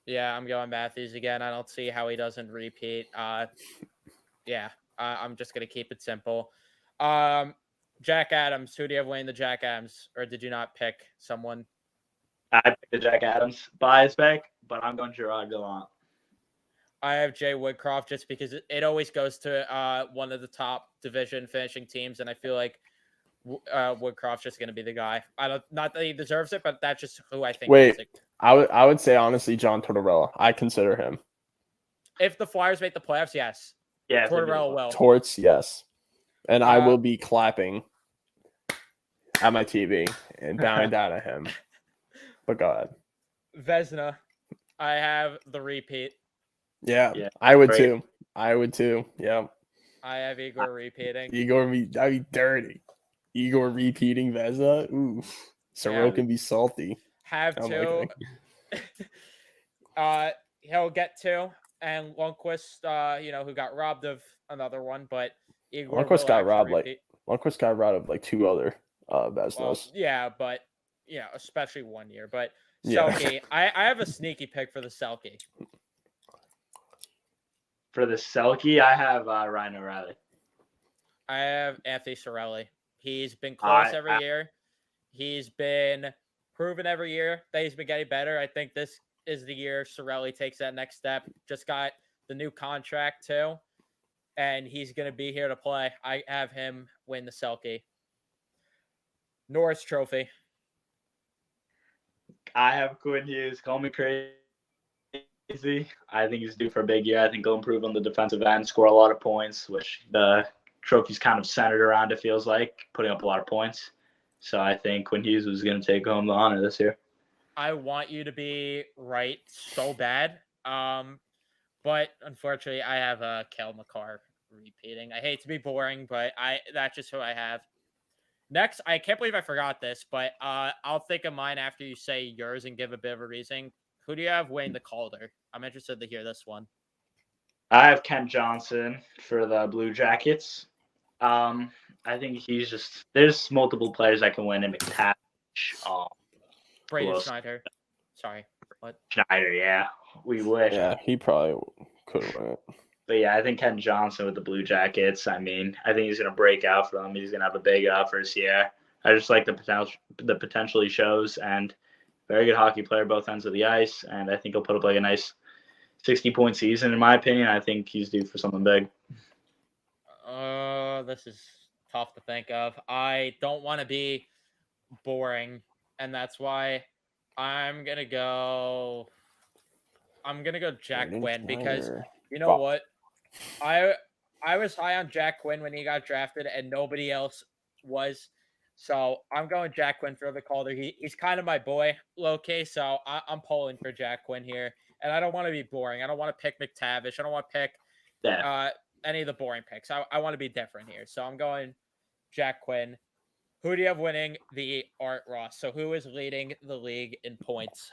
Yeah, I'm going Matthews again. I don't see how he doesn't repeat. Yeah, I'm just gonna keep it simple. Jack Adams. Who do you have winning the Jack Adams? Or did you not pick someone? I picked the Jack Adams bias pick, but I'm going Gerard Gallant. I have Jay Woodcroft just because it always goes to one of the top division finishing teams, and I feel like Woodcroft's just going to be the guy. Not that he deserves it, but that's just who I think. Wait, I would say honestly John Tortorella. I consider him. If the Flyers make the playoffs, yes. Yeah, Tortorella will. Torts, yes. And I will be clapping at my TV and bowing down at him. But go ahead. Vesna, I have the repeat. Yeah. I would too. Yeah. I have Igor repeating. That'd be dirty. Igor repeating Vesna. Ooh. Sorokin can be salty. Have to. He'll get two. And Lundqvist, who got robbed of another one, but Igor Lundqvist got robbed of two other Vesnas. Well, yeah, but especially 1 year. But Selke, I have a sneaky pick for the Selke. For the Selke, I have Ryan O'Reilly. I have Anthony Cirelli. He's been close every year. He's been proven every year that he's been getting better. I think this is the year Cirelli takes that next step. Just got the new contract too, and he's going to be here to play. I have him win the Selke. Norris Trophy. I have Quinn Hughes. Call me crazy. I think he's due for a big year. I think he'll improve on the defensive end, score a lot of points, which the trophy's kind of centered around, it feels like, putting up a lot of points. So I think Quinn Hughes was going to take home the honor this year. I want you to be right so bad. But unfortunately, I have Cale Makar repeating. I hate to be boring, but that's just who I have. Next, I can't believe I forgot this, but I'll think of mine after you say yours and give a bit of a reasoning. Who do you have winning the Calder? I'm interested to hear this one. I have Kent Johnson for the Blue Jackets. I think there's multiple players that can win in McTavish. Braden Schneider. Sorry. What? Schneider, yeah. We wish. Yeah, he probably could have won it. But yeah, I think Kent Johnson with the Blue Jackets. I mean, I think he's going to break out for them. He's going to have a big first year. I just like the potential he shows, and very good hockey player both ends of the ice. And I think he'll put up like a nice 60-point season. In my opinion, I think he's due for something big. This is tough to think of. I don't want to be boring, and that's why I'm gonna go Jack Quinn, because you know what? I was high on Jack Quinn when he got drafted, and nobody else was. So I'm going Jack Quinn for the Calder. He's kind of my boy, low-key, so I'm pulling for Jack Quinn here. And I don't want to be boring. I don't want to pick McTavish. I don't want to pick any of the boring picks. I want to be different here. So I'm going Jack Quinn. Who do you have winning the Art Ross? So who is leading the league in points?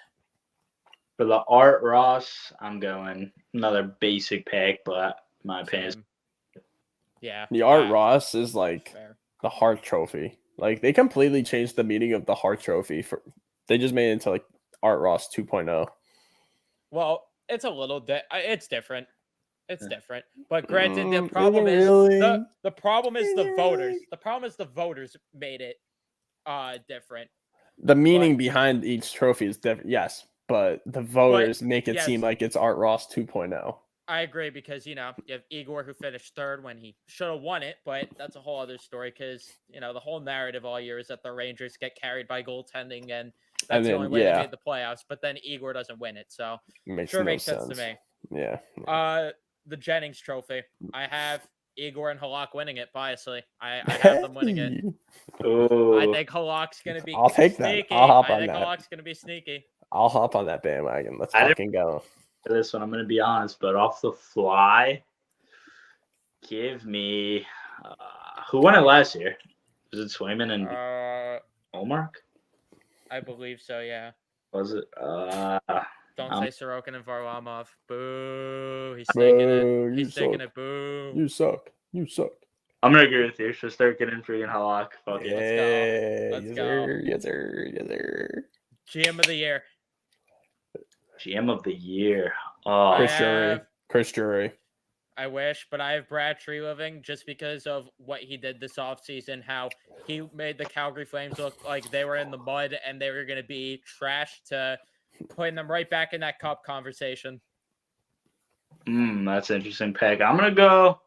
For the Art Ross, I'm going another basic pick, but my opinion is yeah. The Art Ross is like fair. The Hart Trophy. Like they completely changed the meaning of the Hart Trophy. They just made it into like Art Ross 2.0. Well, it's a little it's different. It's different. But granted, the problem is the problem is the voters. The problem is the voters made it different. The meaning behind each trophy is different, yes, but the voters make it seem like it's Art Ross 2.0. I agree because, you have Igor who finished third when he should have won it, but that's a whole other story because, the whole narrative all year is that the Rangers get carried by goaltending and that's the only way they made the playoffs, but then Igor doesn't win it, so makes sense to me. Yeah. The Jennings Trophy. I have Igor and Halak winning it, biasly. I have them winning it. Ooh. I think Halak's going to be I'll take sneaky. that. I'll hop on I think that. Halak's going to be sneaky. I'll hop on that bandwagon. Let's fucking go. This one, I'm going to be honest, but off the fly, give me who won it last year? Was it Swayman and Ullmark? I believe so, yeah. Was it? Don't say Sorokin and Varlamov. Boo. He's taking it. He's taking it. Boo. You suck. You suck. I'm going to agree with you. Just start getting freaking Halak. Fuck it. Let's go. Yes, sir. GM of the year. GM of the year. Chris Drury. I wish, but I have Brad Treliving just because of what he did this offseason, how he made the Calgary Flames look like they were in the mud and they were going to be trash to putting them right back in that cup conversation. That's an interesting pick. I'm gonna go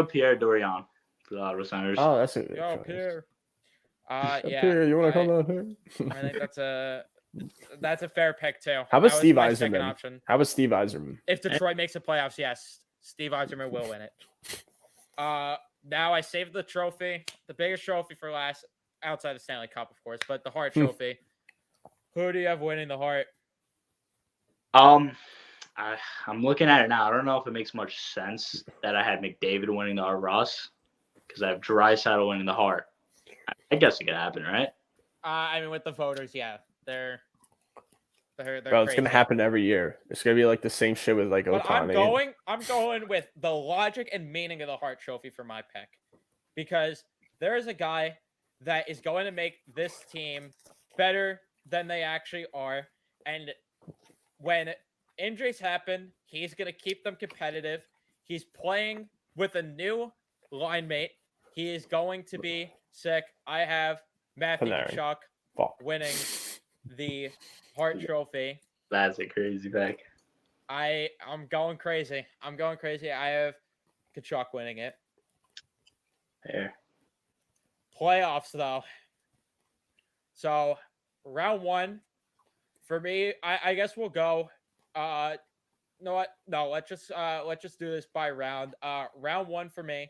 Pierre Dorion for the Ottawa Senators. Oh, that's it. Yo, Pierre. Yeah. Pierre, you want to come down here? I think that's a fair pick too. How about Steve Yzerman? How about Steve Yzerman? If Detroit makes the playoffs, yes, Steve Yzerman will win it. Now I saved the trophy, the biggest trophy for last, outside the Stanley Cup, of course, but the Hart Trophy. Who do you have winning the Hart? I'm looking at it now. I don't know if it makes much sense that I had McDavid winning the Art Ross because I have Draisaitl winning the Hart. I guess it could happen, right? I mean, with the voters, yeah, they're Bro, it's gonna happen every year. It's gonna be like the same shit with like Ohtani. I'm going with the logic and meaning of the Hart Trophy for my pick because there is a guy that is going to make this team better than they actually are, and when injuries happen, he's going to keep them competitive. He's playing with a new line mate. He is going to be sick. I have Matthew Tkachuk winning the Hart Trophy. That's a crazy pick. I'm going crazy. I have Tkachuk winning it. Fair. Playoffs, though. So, round one, for me, I guess we'll go. You know what? No, let's just do this by round. Round one for me.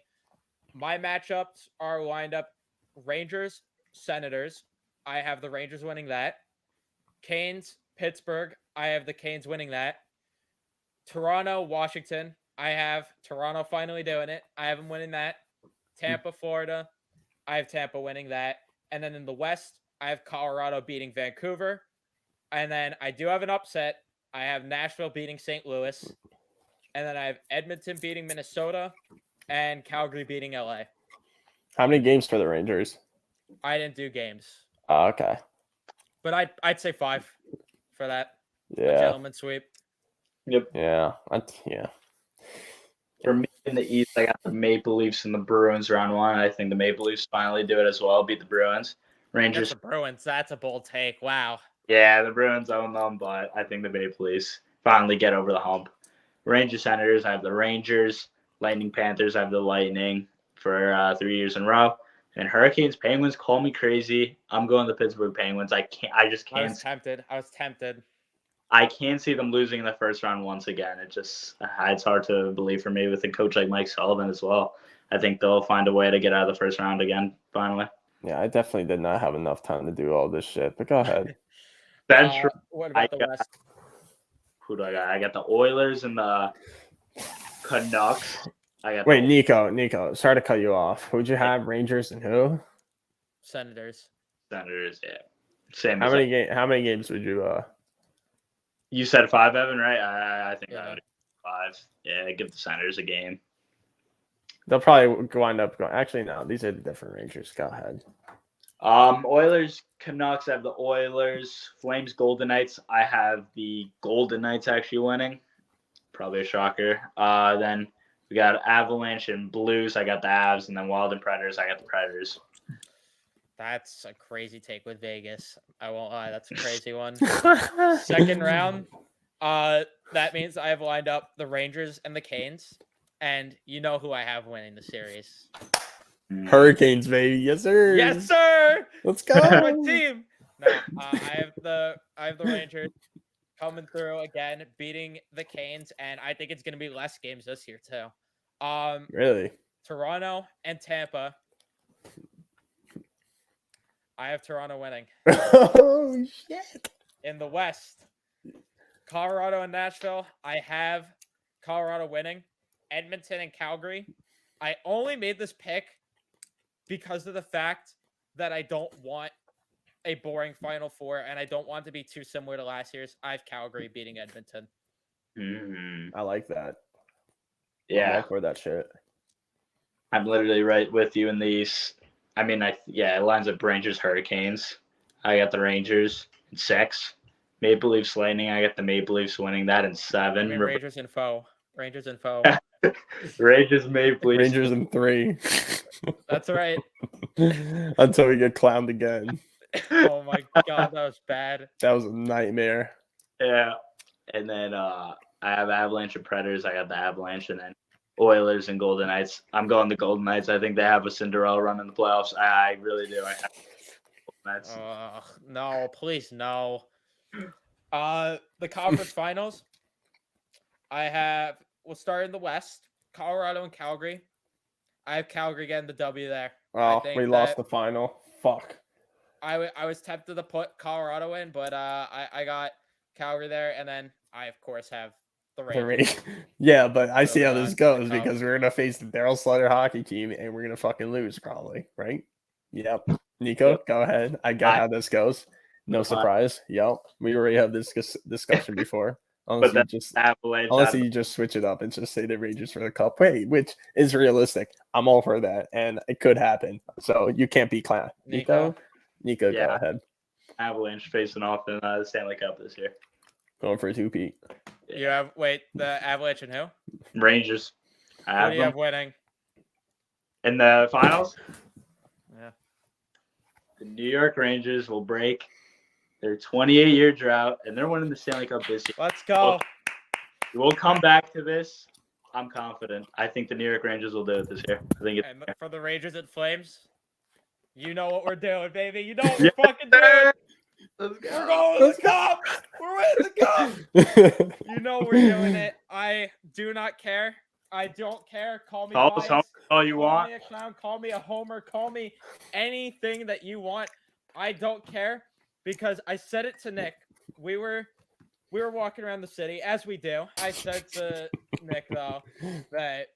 My matchups are lined up: Rangers, Senators. I have the Rangers winning that. Canes, Pittsburgh. I have the Canes winning that. Toronto, Washington. I have Toronto finally doing it. I have them winning that. Tampa, Florida. I have Tampa winning that. And then in the West, I have Colorado beating Vancouver. And then I do have an upset. I have Nashville beating St. Louis. And then I have Edmonton beating Minnesota and Calgary beating LA. How many games for the Rangers? I didn't do games. Oh, okay. But I'd say 5 for that. Yeah. A gentleman's sweep. Yep. Yeah. For me in the East, I got the Maple Leafs and the Bruins round one. I think the Maple Leafs finally do it as well, beat the Bruins. Rangers. The Bruins. That's a bold take. Wow. Yeah, the Bruins own them, but I think the Maple Leafs finally get over the hump. Rangers, Senators, I have the Rangers. Lightning, Panthers, I have the Lightning for 3 years in a row. And Hurricanes, Penguins, call me crazy. I'm going the Pittsburgh Penguins. I just can't. I was tempted. I can't see them losing in the first round once again. It's hard to believe for me with a coach like Mike Sullivan as well. I think they'll find a way to get out of the first round again, finally. Yeah, I definitely did not have enough time to do all this shit. But go ahead. Central. What I about the got- West? Who do I got? I got the Oilers and the Canucks. I got Wait, the Nico. Sorry to cut you off. Who'd you have? Rangers and who? Senators. Senators. Yeah, same. How as many games would you? You said 5, Evan, right? I think Yeah. I would 5. Yeah, give the Senators a game. They'll probably wind up going. Actually, no. These are the different Rangers. Go ahead. Oilers, Canucks. I have the Oilers. Flames, Golden Knights. I have the Golden Knights actually winning. Probably a shocker. Then we got Avalanche and Blues. I got the Avs, and then Wild and Predators. I got the Predators. That's a crazy take with Vegas. I won't lie. That's a crazy one. Second round. That means I have lined up the Rangers and the Canes, and you know who I have winning the series. Hurricanes, baby. Yes, sir. Yes, sir. Let's That's go. my team. No, I have the Rangers coming through again, beating the Canes, and I think it's gonna be less games this year too. Really? Toronto and Tampa. I have Toronto winning. Oh shit! In the West, Colorado and Nashville. I have Colorado winning. Edmonton and Calgary. I only made this pick because of the fact that I don't want a boring Final Four, and I don't want to be too similar to last year's. I have Calgary beating Edmonton. I like that. Yeah, I'm all for that shit. I'm literally right with you in these. I mean, it lines up Rangers, Hurricanes. I got the Rangers in 6. Maple Leafs, Lightning. I got the Maple Leafs winning that in 7. I mean, Rangers and foe. Rangers, Maple Leafs. Rangers in 3. That's right. Until we get clowned again. Oh my god, that was bad. That was a nightmare. Yeah, and then I have Avalanche and Predators. I got the Avalanche, and then Oilers and Golden Knights. I'm going the Golden Knights. I think they have a Cinderella run in the playoffs. I really do. I have Golden Knights. No, please no. The conference finals. We'll start in the West. Colorado and Calgary. I have Calgary getting the W there. Oh, we lost the final. Fuck. I was tempted to put Colorado in, but I got Calgary there, and then I of course have the Rangers. Yeah, but I see how this goes the because we're gonna face the Daryl Slutter hockey team and we're gonna fucking lose probably, right? Yep. Nico, go ahead. I got how this goes. No surprise. Yep. We already have this discussion before. Unless you just switch it up and just say the Rangers for the cup. Wait, which is realistic. I'm all for that, and it could happen. So you can't be clown. Nico, go ahead. Avalanche facing off in the Stanley Cup this year. Going for a 2-peat. You have the Avalanche and who? Rangers. Who do you have winning? In the finals? Yeah. The New York Rangers will break their 28-year drought, and they're winning the Stanley Cup this year. Let's go. We'll come back to this. I'm confident. I think the New York Rangers will do it this year. I think and for the Rangers and Flames, you know what we're doing, baby. You know what we're fucking doing. Let's go. We're going to the cup. We're winning the cup. You know we're doing it. I do not care. I don't care. Call me biased. All you want. Call me a clown. Call me a homer. Call me anything that you want. I don't care because I said it to Nick. We were walking around the city as we do. I said to Nick though that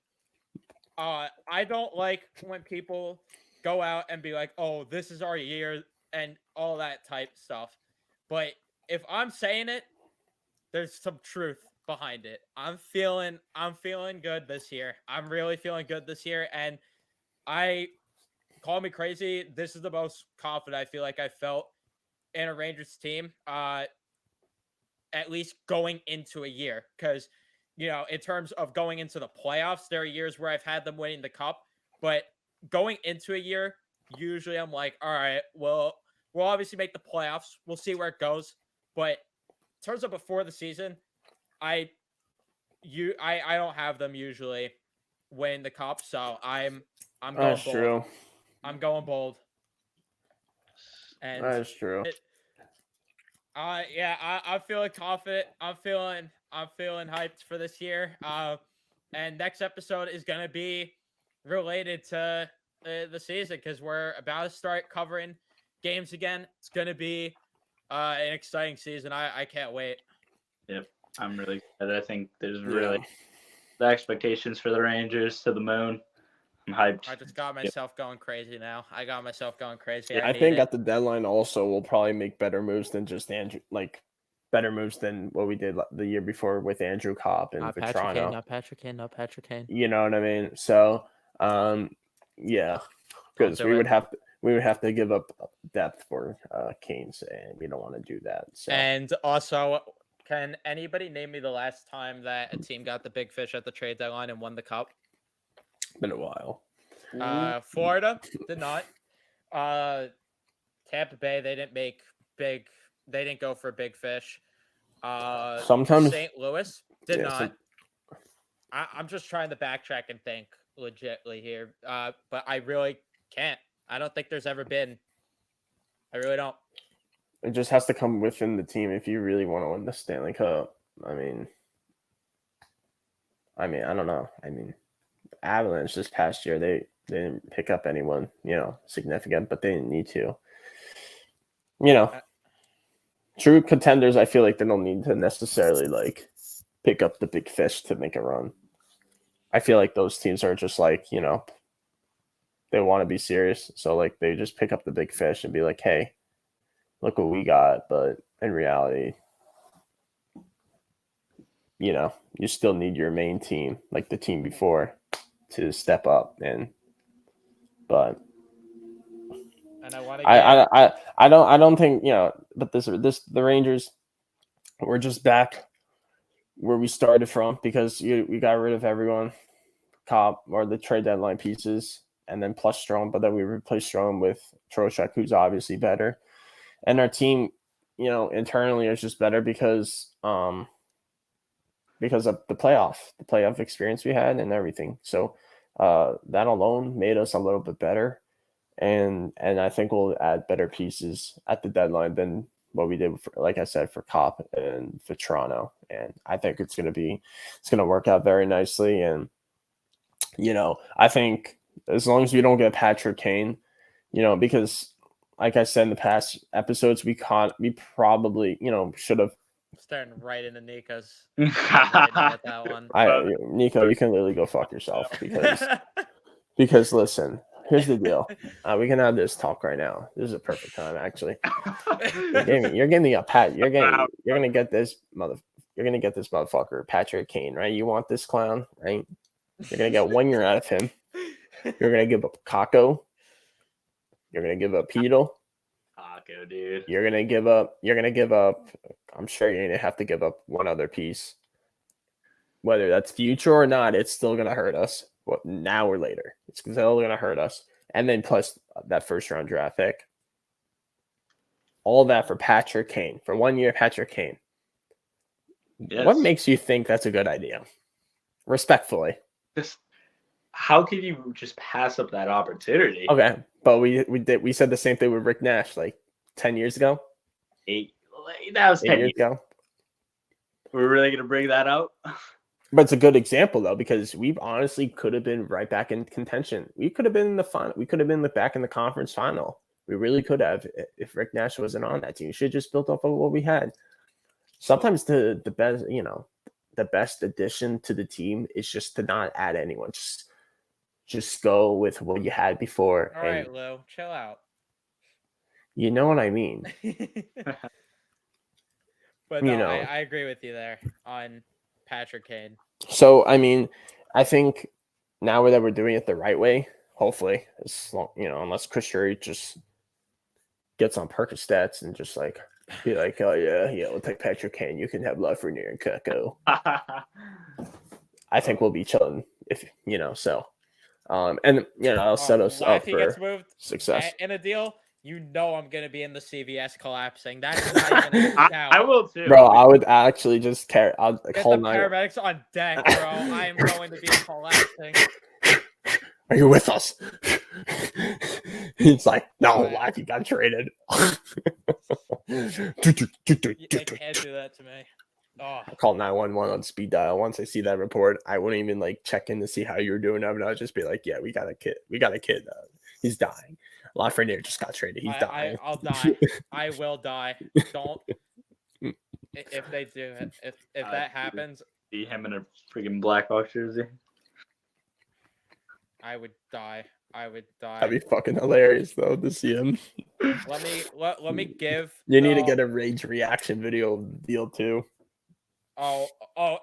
I don't like when people go out and be like, "Oh, this is our year," and all that type stuff. But if I'm saying it, there's some truth behind it. I'm feeling good this year. I'm really feeling good this year, and call me crazy. This is the most confident I feel like I felt in a Rangers team, at least going into a year. Because, in terms of going into the playoffs, there are years where I've had them winning the cup, but going into a year, usually I'm like, all right, well, we'll obviously make the playoffs. We'll see where it goes. But in terms of before the season, I don't have them usually win the cup, so I'm going That's bold. true. I'm going bold. And that's true. I'm feeling confident. I'm feeling hyped for this year. And next episode is gonna be related to the season because we're about to start covering games again. It's gonna be an exciting season. I can't wait. Yep, I'm really excited. I think there's really the expectations for the Rangers to the moon. I'm hyped. I just got myself going crazy now. I got myself going crazy. Yeah, I think at the deadline also we'll probably make better moves than just Andrew, like better moves than what we did the year before with Andrew Copp and Vetrano. Not Patrick Kane. You know what I mean? So, yeah, because we would have to give up depth for Canes, and we don't want to do that. So. And also, can anybody name me the last time that a team got the big fish at the trade deadline and won the cup? Been a while. Florida did not. Tampa Bay, they didn't go for big fish. Sometimes St. Louis did not. I'm just trying to backtrack and think legitly here. But I really can't. I don't think there's ever been. I really don't. It just has to come within the team if you really want to win the Stanley Cup. I mean, I don't know. I mean, Avalanche this past year, they didn't pick up anyone, significant, but they didn't need to. True contenders, I feel like they don't need to necessarily pick up the big fish to make a run. I feel like those teams are just they want to be serious. So they just pick up the big fish and be like, hey, look what we got. But in reality, you still need your main team, like the team before, to step up. But I don't think, but the Rangers, we're just back where we started from because we got rid of everyone, Copp or the trade deadline pieces, and then plus Strome, but then we replaced Strome with Trocheck, who's obviously better. And our team, internally is just better because of the playoff experience we had and everything. So that alone made us a little bit better. And I think we'll add better pieces at the deadline than what we did, like I said, for Copp and Vetrano. And I think it's going to work out very nicely. And, I think as long as we don't get Patrick Kane, because like I said in the past episodes, we probably, should have. Starting right into Nico's. That one. Nico, you can literally go fuck yourself because listen, here's the deal. We can have this talk right now. This is a perfect time, actually. You're getting a pat. You're gonna get this motherfucker, Patrick Kane, right? You want this clown, right? You're gonna get 1 year out of him. You're gonna give up Kakko. You're gonna give up Pedal. Kakko, dude. You're gonna give up. I'm sure you're gonna have to give up one other piece. Whether that's future or not, it's still gonna hurt us. Now or later, it's still gonna hurt us. And then plus that first round draft pick. All that for Patrick Kane, for 1 year, Patrick Kane. Yes. What makes you think that's a good idea? Respectfully. How could you just pass up that opportunity? Okay, but we said the same thing with Rick Nash 10 years ago. That was 10 years ago. We're really gonna bring that out? But it's a good example though, because we honestly could have been right back in contention. We could have been in the final. We could have been back in the conference final. We really could have if Rick Nash wasn't on that team. We should have just built off of what we had. Sometimes the best, the best addition to the team is just to not add anyone. Just go with what you had before. All right, Lou, chill out. You know what I mean. But no, I agree with you there on Patrick Kane. So, I think now that we're doing it the right way, hopefully, unless Chris Drury just gets on Percocets and just be like, oh yeah, we'll take Patrick Kane. You can have Lafreniere and Kakko. I think we'll be chilling if so. And I'll set us up for success. In a deal, I'm gonna be in the CVS collapsing. That's not even a doubt. I will too, bro. I would actually just care. I'll call the paramedics on deck, bro. I am going to be collapsing. Are you with us? He's like, no, life, you got traded. They can't do that to me. Oh, I call 911 on speed dial. Once I see that report, I wouldn't even like check in to see how you're doing. I would just be like, yeah, we got a kid. We got a kid. He's dying. Lafreniere just got traded. He's dying. I'll die. I will die. Don't. If they do it, if that happens, See him in a freaking Blackhawks jersey. I would die. I would die. That'd be fucking hilarious though to see him. Let me give. You need to get a rage reaction video deal too. Oh!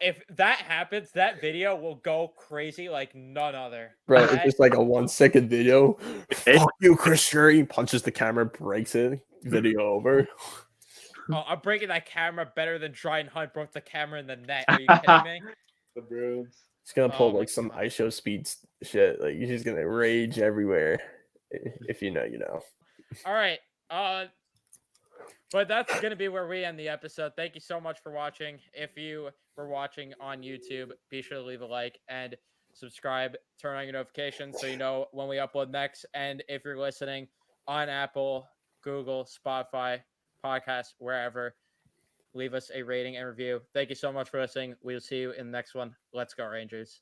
If that happens, that video will go crazy like none other. Bro, it's just like a 1 second video. Fuck you, Chris Drury. Punches the camera, breaks it. Video over. Oh, I'm breaking that camera better than Dryden Hunt broke the camera in the net. Are you kidding me? The Bruins. He's gonna pull my like some ISO speed shit. Like he's just gonna rage everywhere. If you know, you know. All right. But that's going to be where we end the episode. Thank you so much for watching. If you were watching on YouTube, be sure to leave a like and subscribe. Turn on your notifications so you know when we upload next. And if you're listening on Apple, Google, Spotify, podcast, wherever, leave us a rating and review. Thank you so much for listening. We'll see you in the next one. Let's go, Rangers.